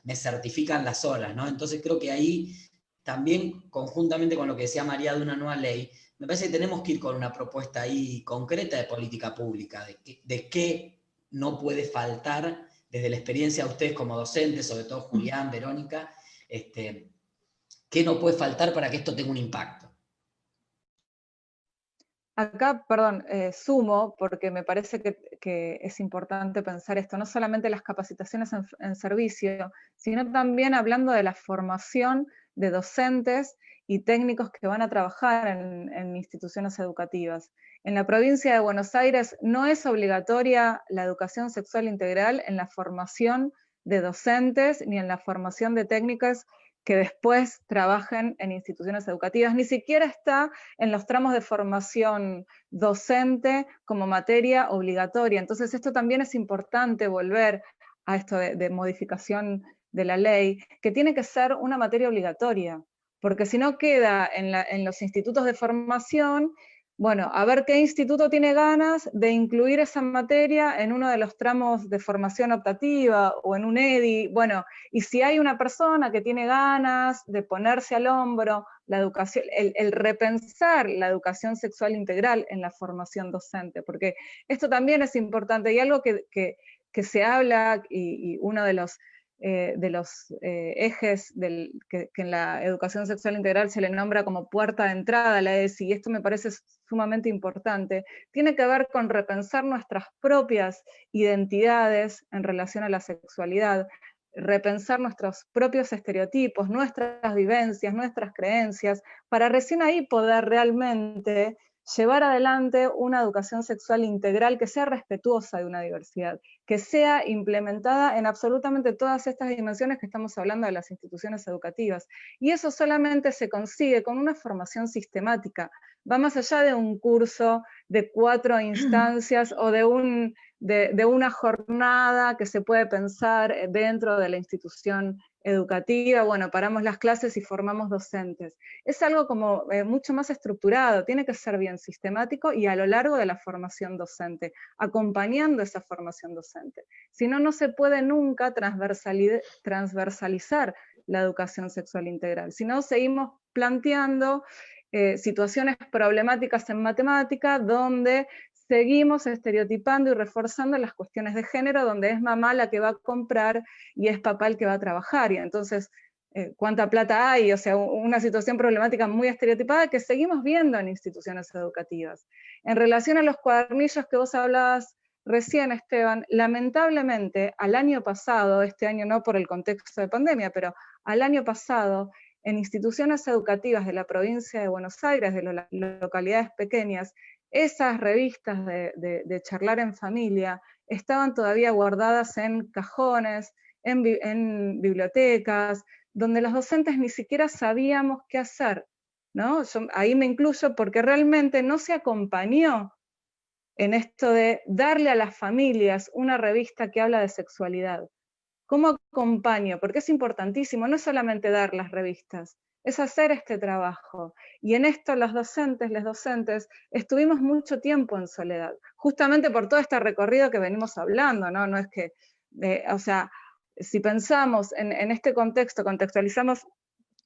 me certifican las horas, ¿no? Entonces creo que ahí también, conjuntamente con lo que decía María de una nueva ley, me parece que tenemos que ir con una propuesta ahí concreta de política pública, de qué no puede faltar, desde la experiencia de ustedes como docentes, sobre todo Julián, Verónica, qué no puede faltar para que esto tenga un impacto. Acá, perdón, sumo, porque me parece que es importante pensar esto, no solamente las capacitaciones en servicio, sino también hablando de la formación de docentes y técnicos que van a trabajar en instituciones educativas. En la provincia de Buenos Aires no es obligatoria la educación sexual integral en la formación de docentes ni en la formación de técnicas que después trabajen en instituciones educativas, ni siquiera está en los tramos de formación docente como materia obligatoria. Entonces esto también es importante volver a esto de modificación de la ley, que tiene que ser una materia obligatoria, porque si no queda en los institutos de formación, bueno, a ver qué instituto tiene ganas de incluir esa materia en uno de los tramos de formación optativa o en un EDI. Bueno, y si hay una persona que tiene ganas de ponerse al hombro la educación, el repensar la educación sexual integral en la formación docente, porque esto también es importante y algo que se habla, y uno de los de los ejes que en la educación sexual integral se le nombra como puerta de entrada a la ESI, y esto me parece sumamente importante, tiene que ver con repensar nuestras propias identidades en relación a la sexualidad, repensar nuestros propios estereotipos, nuestras vivencias, nuestras creencias, para recién ahí poder realmente llevar adelante una educación sexual integral que sea respetuosa de una diversidad, que sea implementada en absolutamente todas estas dimensiones que estamos hablando de las instituciones educativas. Y eso solamente se consigue con una formación sistemática. Va más allá de un curso de 4 instancias o de una jornada que se puede pensar dentro de la institución educativa. Bueno, paramos las clases y formamos docentes. Es algo como mucho más estructurado, tiene que ser bien sistemático y a lo largo de la formación docente, acompañando esa formación docente. Si no, no se puede nunca transversalizar la educación sexual integral. Si no, seguimos planteando situaciones problemáticas en matemática donde seguimos estereotipando y reforzando las cuestiones de género, donde es mamá la que va a comprar y es papá el que va a trabajar, y entonces cuánta plata hay, o sea, una situación problemática muy estereotipada que seguimos viendo en instituciones educativas. En relación a los cuadernillos que vos hablabas recién, Esteban, lamentablemente al año pasado, este año no por el contexto de pandemia, pero al año pasado, en instituciones educativas de la provincia de Buenos Aires, de las localidades pequeñas, esas revistas de charlar en familia estaban todavía guardadas en cajones, en bibliotecas, donde los docentes ni siquiera sabíamos qué hacer, ¿no? Yo ahí me incluyo porque realmente no se acompañó en esto de darle a las familias una revista que habla de sexualidad. ¿Cómo acompaño? Porque es importantísimo, no es solamente dar las revistas, es hacer este trabajo. Y en esto los docentes, les docentes, estuvimos mucho tiempo en soledad, justamente por todo este recorrido que venimos hablando, ¿no? No es que, o sea, si pensamos en este contexto, contextualizamos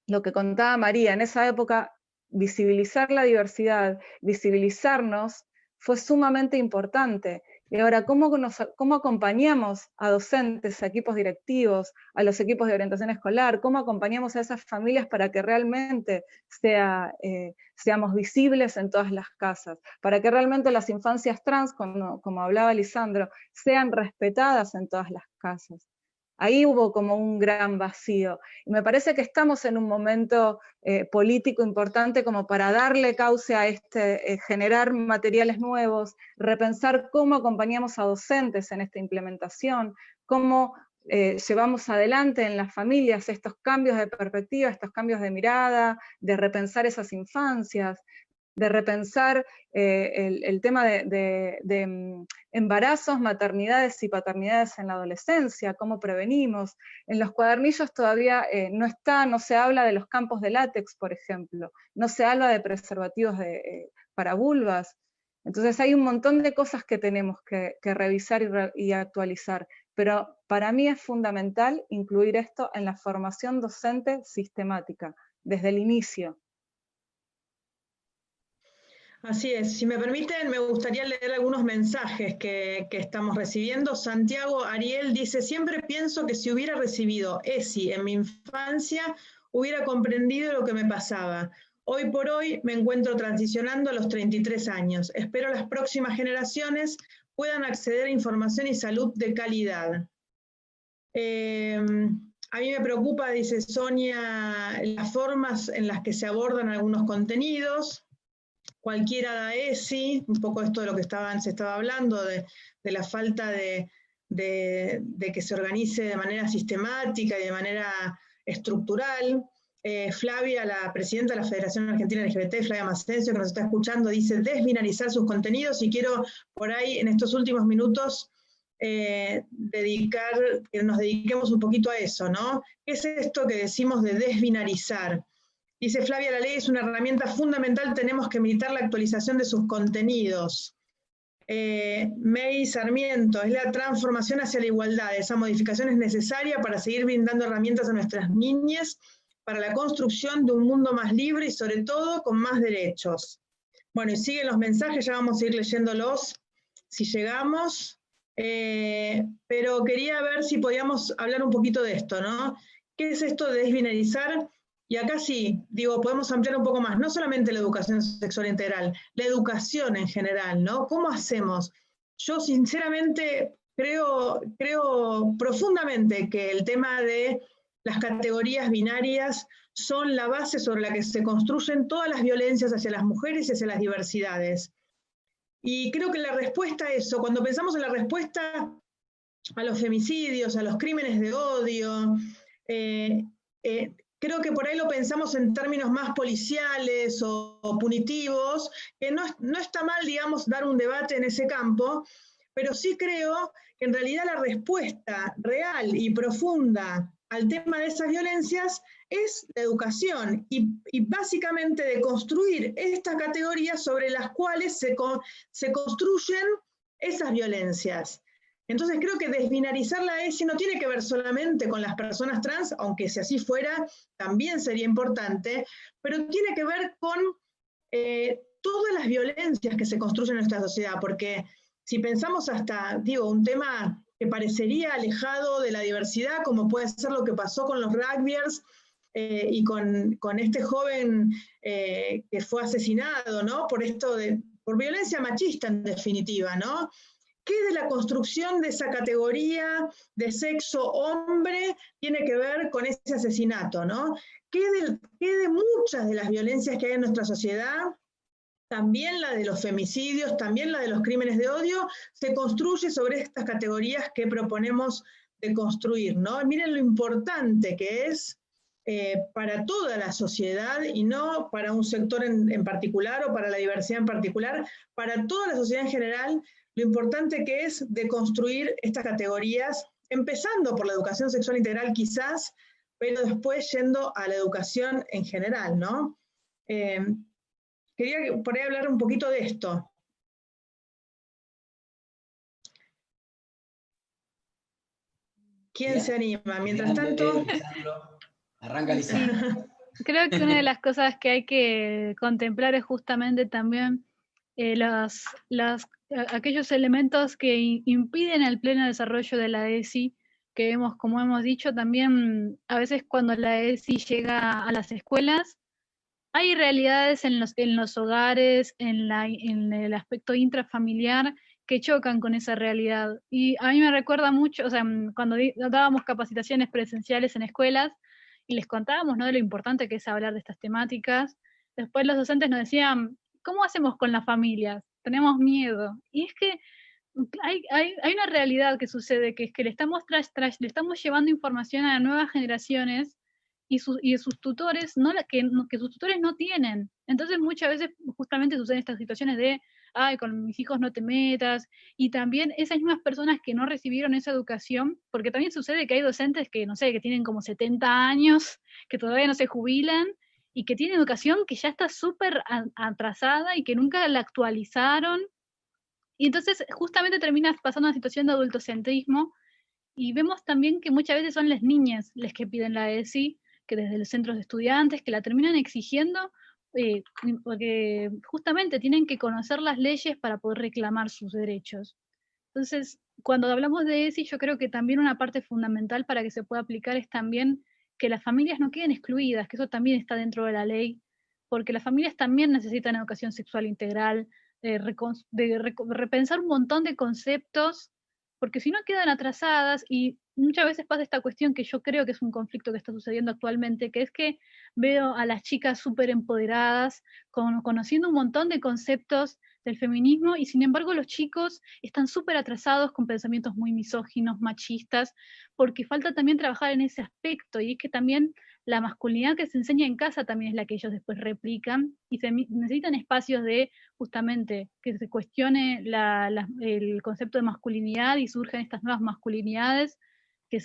lo que contaba María, en esa época visibilizar la diversidad, visibilizarnos, fue sumamente importante. Y ahora, ¿cómo acompañamos a docentes, a equipos directivos, a los equipos de orientación escolar? ¿Cómo acompañamos a esas familias para que realmente seamos visibles en todas las casas? Para que realmente las infancias trans, como hablaba Lisandro, sean respetadas en todas las casas. Ahí hubo como un gran vacío. Y me parece que estamos en un momento político importante como para darle cauce a generar materiales nuevos, repensar cómo acompañamos a docentes en esta implementación, cómo llevamos adelante en las familias estos cambios de perspectiva, estos cambios de mirada, de repensar esas infancias, de repensar el tema de embarazos, maternidades y paternidades en la adolescencia, cómo prevenimos. En los cuadernillos todavía no se habla de los campos de látex, por ejemplo, no se habla de preservativos para vulvas. Entonces hay un montón de cosas que tenemos que revisar y actualizar, pero para mí es fundamental incluir esto en la formación docente sistemática, desde el inicio. Así es, si me permiten, me gustaría leer algunos mensajes que estamos recibiendo. Santiago Ariel dice, siempre pienso que si hubiera recibido ESI en mi infancia, hubiera comprendido lo que me pasaba. Hoy por hoy me encuentro transicionando a los 33 años. Espero las próximas generaciones puedan acceder a información y salud de calidad. A mí me preocupa, dice Sonia, las formas en las que se abordan algunos contenidos. Cualquiera da ESI, un poco esto de lo que se estaba hablando, de la falta de que se organice de manera sistemática y de manera estructural. Flavia, la presidenta de la Federación Argentina LGBT, Flavia Masencio, que nos está escuchando, dice desbinarizar sus contenidos, y quiero por ahí en estos últimos minutos que nos dediquemos un poquito a eso, ¿no? ¿Qué es esto que decimos de desbinarizar? Dice Flavia, la ley es una herramienta fundamental, tenemos que militar la actualización de sus contenidos. May Sarmiento, es la transformación hacia la igualdad, esa modificación es necesaria para seguir brindando herramientas a nuestras niñas para la construcción de un mundo más libre y sobre todo con más derechos. Bueno, y siguen los mensajes, ya vamos a ir leyéndolos si llegamos. pero quería ver si podíamos hablar un poquito de esto, ¿no? ¿Qué es esto de desbinarizar? Y acá sí, digo, podemos ampliar un poco más, no solamente la educación sexual integral, la educación en general, ¿no? ¿Cómo hacemos? Yo sinceramente creo profundamente que el tema de las categorías binarias son la base sobre la que se construyen todas las violencias hacia las mujeres y hacia las diversidades. Y creo que la respuesta a eso, cuando pensamos en la respuesta a los femicidios, a los crímenes de odio, creo que por ahí lo pensamos en términos más policiales o punitivos, que no está mal, digamos, dar un debate en ese campo, pero sí creo que en realidad la respuesta real y profunda al tema de esas violencias es la educación y básicamente de construir estas categorías sobre las cuales se construyen esas violencias. Entonces creo que desbinarizar la ESI no tiene que ver solamente con las personas trans, aunque si así fuera también sería importante, pero tiene que ver con todas las violencias que se construyen en nuestra sociedad, porque si pensamos hasta, digo, un tema que parecería alejado de la diversidad, como puede ser lo que pasó con los rugbyers y con este joven que fue asesinado, ¿no? Por violencia machista en definitiva, ¿no? ¿Qué de la construcción de esa categoría de sexo hombre tiene que ver con ese asesinato, ¿no? ¿Qué de muchas de las violencias que hay en nuestra sociedad, también la de los femicidios, también la de los crímenes de odio, se construye sobre estas categorías que proponemos de construir, ¿no? Miren lo importante que es para toda la sociedad y no para un sector en particular o para la diversidad en particular, para toda la sociedad en general, lo importante que es de construir estas categorías, empezando por la educación sexual integral quizás, pero después yendo a la educación en general, ¿no? Quería por ahí hablar un poquito de esto. ¿Quién Bien. se anima? Mientras tanto... Arranca, Lisa. Creo que una de las cosas que hay que contemplar es justamente también aquellos elementos que impiden el pleno desarrollo de la ESI, que vemos, como hemos dicho, también a veces cuando la ESI llega a las escuelas, hay realidades en los hogares, en el aspecto intrafamiliar, que chocan con esa realidad. Y a mí me recuerda mucho, o sea, cuando dábamos capacitaciones presenciales en escuelas, y les contábamos, ¿no?, de lo importante que es hablar de estas temáticas, después los docentes nos decían, ¿cómo hacemos con las familias? Tenemos miedo. Y es que hay una realidad que sucede, que es que le estamos llevando información a nuevas generaciones y sus tutores que sus tutores no tienen. Entonces muchas veces justamente suceden estas situaciones de, ay, con mis hijos no te metas, y también esas mismas personas que no recibieron esa educación, porque también sucede que hay docentes que, no sé, que tienen como 70 años, que todavía no se jubilan, y que tienen educación que ya está súper atrasada y que nunca la actualizaron, y entonces justamente termina pasando una situación de adultocentrismo, y vemos también que muchas veces son las niñas las que piden la ESI, que desde los centros de estudiantes, que la terminan exigiendo, porque justamente tienen que conocer las leyes para poder reclamar sus derechos. Entonces, cuando hablamos de ESI, yo creo que también una parte fundamental para que se pueda aplicar es también que las familias no queden excluidas, que eso también está dentro de la ley, porque las familias también necesitan educación sexual integral, repensar un montón de conceptos, porque si no quedan atrasadas, y muchas veces pasa esta cuestión que yo creo que es un conflicto que está sucediendo actualmente, que es que veo a las chicas súper empoderadas, conociendo un montón de conceptos del feminismo, y sin embargo los chicos están súper atrasados con pensamientos muy misóginos, machistas, porque falta también trabajar en ese aspecto, y es que también la masculinidad que se enseña en casa también es la que ellos después replican, y necesitan espacios de justamente que se cuestione el concepto de masculinidad y surjan estas nuevas masculinidades, que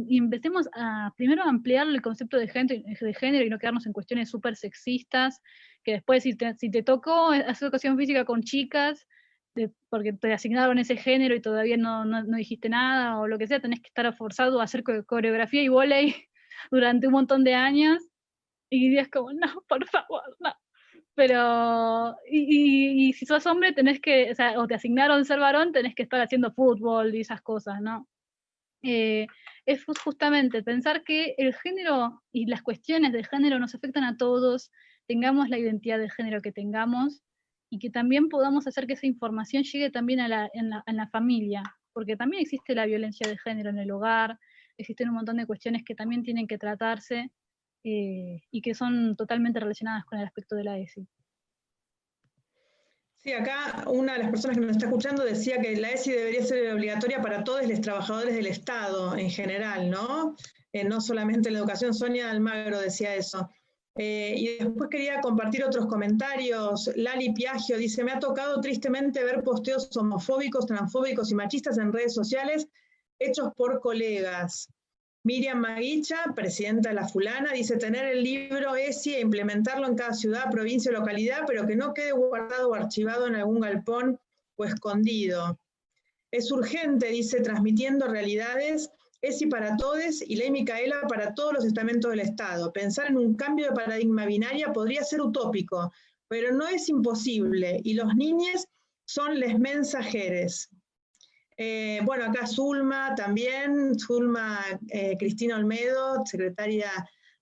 empecemos a primero a ampliar el concepto de género y no quedarnos en cuestiones súper sexistas, que después si te tocó hacer educación física con chicas, porque te asignaron ese género y todavía no dijiste nada o lo que sea, tenés que estar forzado a hacer coreografía y vóley durante un montón de años, y dirías como, no, por favor, no. Pero, y si sos hombre tenés que, o sea, o te asignaron ser varón, tenés que estar haciendo fútbol y esas cosas, ¿no? Es justamente pensar que el género y las cuestiones de género nos afectan a todos, tengamos la identidad de género que tengamos, y que también podamos hacer que esa información llegue también en la familia, porque también existe la violencia de género en el hogar, existen un montón de cuestiones que también tienen que tratarse, y que son totalmente relacionadas con el aspecto de la ESI. Sí, acá una de las personas que nos está escuchando decía que la ESI debería ser obligatoria para todos los trabajadores del Estado en general, ¿no? No solamente la educación. Sonia Almagro decía eso. Y después quería compartir otros comentarios. Lali Piaggio dice, me ha tocado tristemente ver posteos homofóbicos, transfóbicos y machistas en redes sociales hechos por colegas. Miriam Maguicha, presidenta de la Fulana, dice tener el libro ESI e implementarlo en cada ciudad, provincia o localidad, pero que no quede guardado o archivado en algún galpón o escondido. Es urgente, dice, transmitiendo realidades, ESI para todos y Ley Micaela para todos los estamentos del Estado. Pensar en un cambio de paradigma binaria podría ser utópico, pero no es imposible, y los niños son les mensajeres. Bueno, acá Zulma también, Zulma Cristina Olmedo, secretaria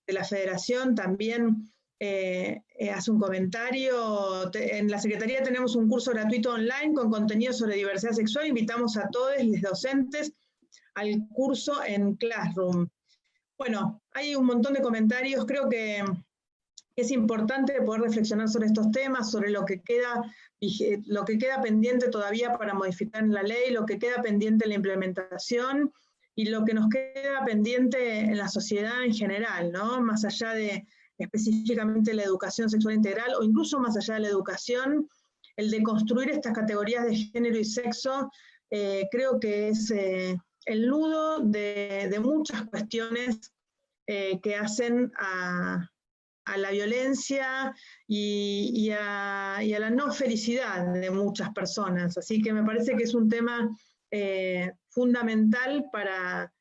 de la Federación, también hace un comentario. En la Secretaría tenemos un curso gratuito online con contenido sobre diversidad sexual. Invitamos a todos los docentes al curso en Classroom. Bueno, hay un montón de comentarios. Creo que es importante poder reflexionar sobre estos temas, sobre lo que queda pendiente todavía para modificar en la ley, lo que queda pendiente en la implementación y lo que nos queda pendiente en la sociedad en general, ¿no? Más allá de específicamente la educación sexual integral o incluso más allá de la educación, el de construir estas categorías de género y sexo, creo que es el nudo de muchas cuestiones que hacen a la violencia y a la no felicidad de muchas personas. Así que me parece que es un tema fundamental para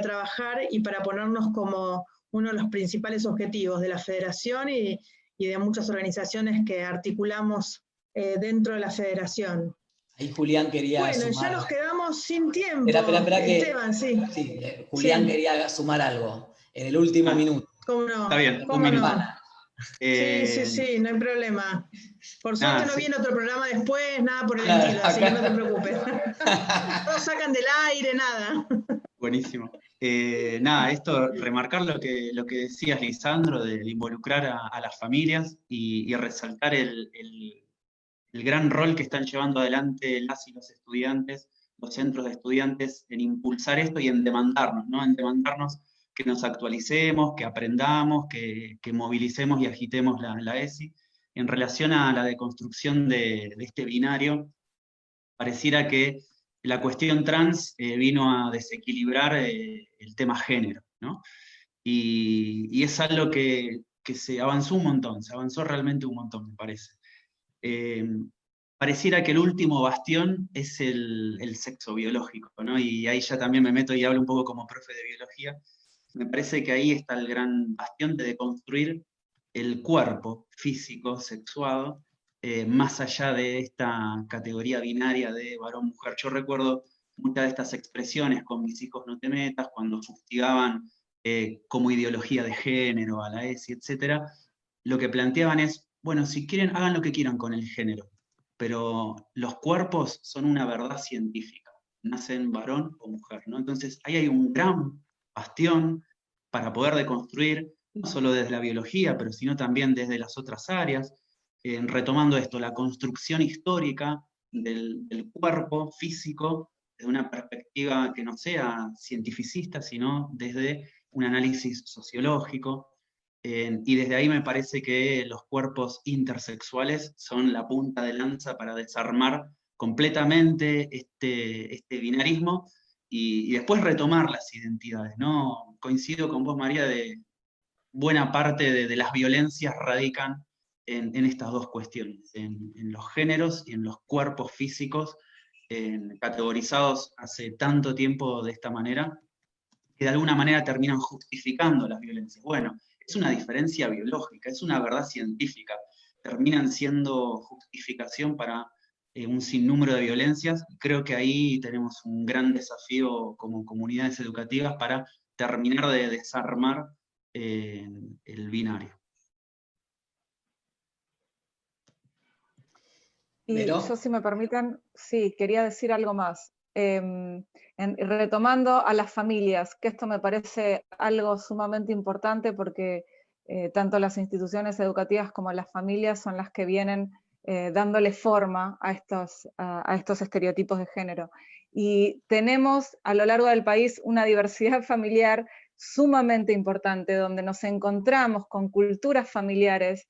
trabajar y para ponernos como uno de los principales objetivos de la Federación y de muchas organizaciones que articulamos dentro de la Federación. Ahí Julián quería sumar. ya nos quedamos sin tiempo. Espera Esteban, sí. Julián quería sumar algo en el último minuto. ¿Cómo no? Está bien, ¿Cómo un minuto. No? Sí, no hay problema. Por suerte no viene otro programa después, nada por el estilo, así que no te preocupes. Todos sacan del aire, nada. Buenísimo. Esto, remarcar lo que decías, Lisandro, de involucrar a las familias y resaltar el gran rol que están llevando adelante las y los estudiantes, los centros de estudiantes, en impulsar esto y en demandarnos, ¿no? En demandarnos que nos actualicemos, que aprendamos, que movilicemos y agitemos la ESI. En relación a la deconstrucción de este binario, pareciera que la cuestión trans vino a desequilibrar el tema género, ¿no? Y es algo que se avanzó un montón, se avanzó realmente un montón, me parece. Pareciera que el último bastión es el sexo biológico, ¿no? Y ahí ya también me meto y hablo un poco como profe de biología. Me parece que ahí está el gran bastión de deconstruir el cuerpo físico, sexuado, más allá de esta categoría binaria de varón-mujer. Yo recuerdo muchas de estas expresiones con mis hijos no te metas, cuando fustigaban como ideología de género a la ESI, etc. Lo que planteaban es, bueno, si quieren, hagan lo que quieran con el género, pero los cuerpos son una verdad científica, nacen varón o mujer, ¿no? Entonces ahí hay un gran bastión para poder deconstruir, no solo desde la biología, pero sino también desde las otras áreas, retomando esto, la construcción histórica del cuerpo físico, desde una perspectiva que no sea cientificista, sino desde un análisis sociológico, y desde ahí me parece que los cuerpos intersexuales son la punta de lanza para desarmar completamente este binarismo, y después retomar las identidades, ¿no? Coincido con vos, María, de buena parte de las violencias radican en estas dos cuestiones, en los géneros y en los cuerpos físicos, categorizados hace tanto tiempo de esta manera, que de alguna manera terminan justificando las violencias. Bueno, es una diferencia biológica, es una verdad científica. terminan siendo justificación para un sinnúmero de violencias. Creo que ahí tenemos un gran desafío como comunidades educativas para terminar de desarmar el binario. Y yo, si me permiten, sí, quería decir algo más. Retomando a las familias, que esto me parece algo sumamente importante porque tanto las instituciones educativas como las familias son las que vienen dándole forma a estos estereotipos de género. Y tenemos a lo largo del país una diversidad familiar sumamente importante, donde nos encontramos con culturas familiares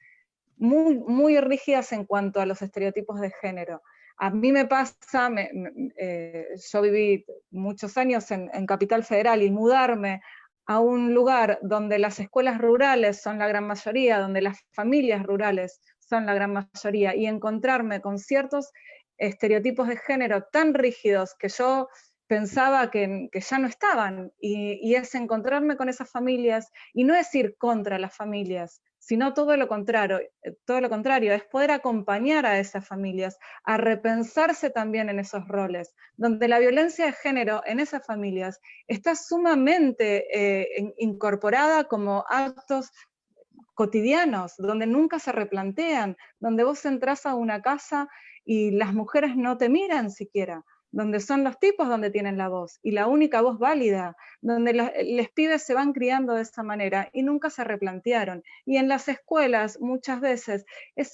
muy rígidas en cuanto a los estereotipos de género. A mí me pasa, yo viví muchos años en Capital Federal, y mudarme a un lugar donde las escuelas rurales son la gran mayoría, donde las familias rurales son la gran mayoría, y encontrarme con ciertos estereotipos de género tan rígidos que yo pensaba que ya no estaban, y es encontrarme con esas familias, y no es ir contra las familias, sino todo lo contrario, es poder acompañar a esas familias a repensarse también en esos roles, donde la violencia de género en esas familias está sumamente incorporada como actos cotidianos, donde nunca se replantean, donde vos entrás a una casa y las mujeres no te miran siquiera, donde son los tipos donde tienen la voz, y la única voz válida, donde los pibes se van criando de esa manera y nunca se replantearon. Y en las escuelas muchas veces es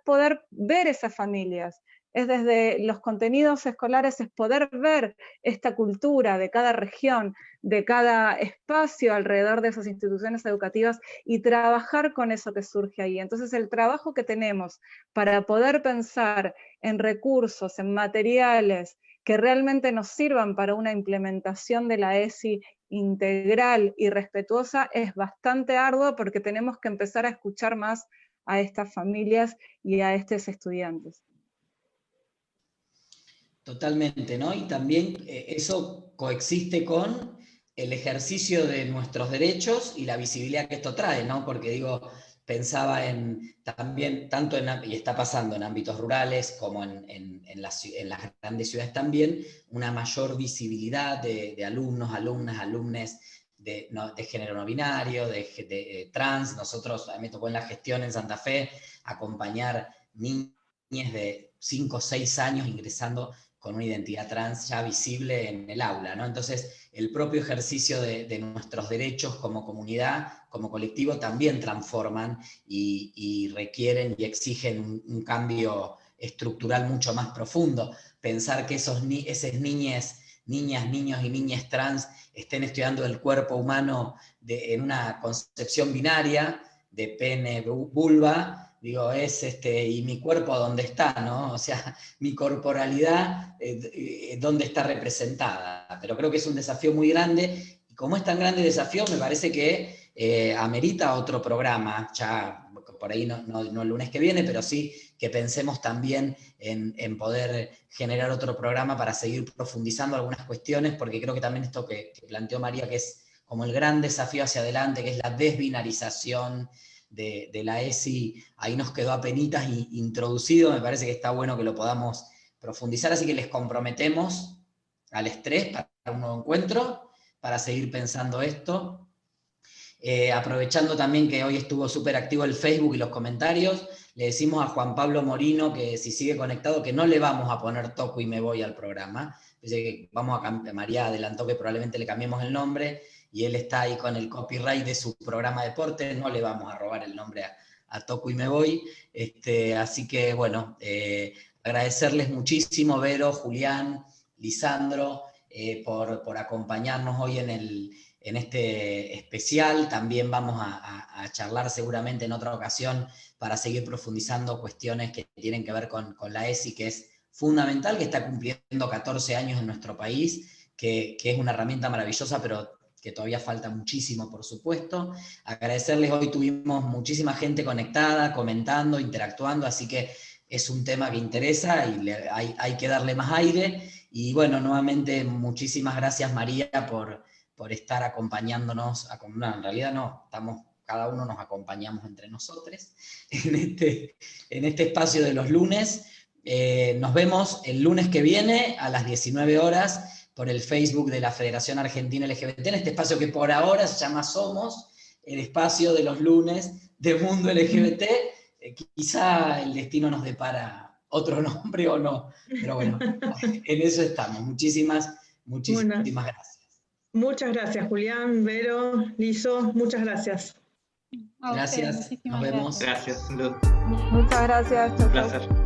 poder ver esas familias, es desde los contenidos escolares, es poder ver esta cultura de cada región, de cada espacio alrededor de esas instituciones educativas, y trabajar con eso que surge ahí. Entonces el trabajo que tenemos para poder pensar en recursos, en materiales, que realmente nos sirvan para una implementación de la ESI integral y respetuosa, es bastante arduo, porque tenemos que empezar a escuchar más a estas familias y a estos estudiantes. Totalmente, ¿no? Y también eso coexiste con el ejercicio de nuestros derechos y la visibilidad que esto trae, ¿no? Porque digo, pensaba también, tanto y está pasando en ámbitos rurales como en las grandes ciudades también, una mayor visibilidad de alumnos, alumnes de género no binario, de trans. Nosotros, a mí me tocó en la gestión en Santa Fe acompañar niñas de 5 o 6 años ingresando con una identidad trans ya visible en el aula, ¿no? Entonces, el propio ejercicio de nuestros derechos como comunidad, como colectivo, también transforman y requieren y exigen un cambio estructural mucho más profundo. Pensar que esas niñas, niños y niñas trans estén estudiando el cuerpo humano en una concepción binaria de pene, vulva, digo, ¿y mi cuerpo dónde está, no? O sea, mi corporalidad, ¿dónde está representada? Pero creo que es un desafío muy grande, y como es tan grande el desafío, me parece que amerita otro programa, ya por ahí no el lunes que viene, pero sí que pensemos también en poder generar otro programa para seguir profundizando algunas cuestiones, porque creo que también esto que planteó María, que es como el gran desafío hacia adelante, que es la desbinarización de la ESI, ahí nos quedó apenitas introducido, me parece que está bueno que lo podamos profundizar, así que les comprometemos al estrés para un nuevo encuentro, para seguir pensando esto. Aprovechando también que hoy estuvo súper activo el Facebook y los comentarios, le decimos a Juan Pablo Morino que si sigue conectado, que no le vamos a poner Toco y me voy al programa. María adelantó que probablemente le cambiemos el nombre, y él está ahí con el copyright de su programa deporte, no le vamos a robar el nombre a Toco y me voy. Así que bueno, agradecerles muchísimo, Vero, Julián, Lisandro, por acompañarnos hoy en este especial. También vamos a charlar seguramente en otra ocasión para seguir profundizando cuestiones que tienen que ver con la ESI, que es fundamental, que está cumpliendo 14 años en nuestro país, que es una herramienta maravillosa, pero que todavía falta muchísimo, por supuesto. Agradecerles, hoy tuvimos muchísima gente conectada, comentando, interactuando, así que es un tema que interesa y hay que darle más aire. Y bueno, nuevamente muchísimas gracias, María, por estar acompañándonos. En realidad no, estamos cada uno nos acompañamos entre nosotros en este espacio de los lunes. Nos vemos el lunes que viene a las 19 horas por el Facebook de la Federación Argentina LGBT, en este espacio que por ahora se llama Somos, el espacio de los lunes de Mundo LGBT. Quizá el destino nos depara otro nombre o no, pero bueno, en eso estamos. Muchísimas gracias. Muchas gracias, Julián, Vero, Liso, muchas gracias. Gracias, nos vemos. Gracias, salud. Muchas gracias. Un placer.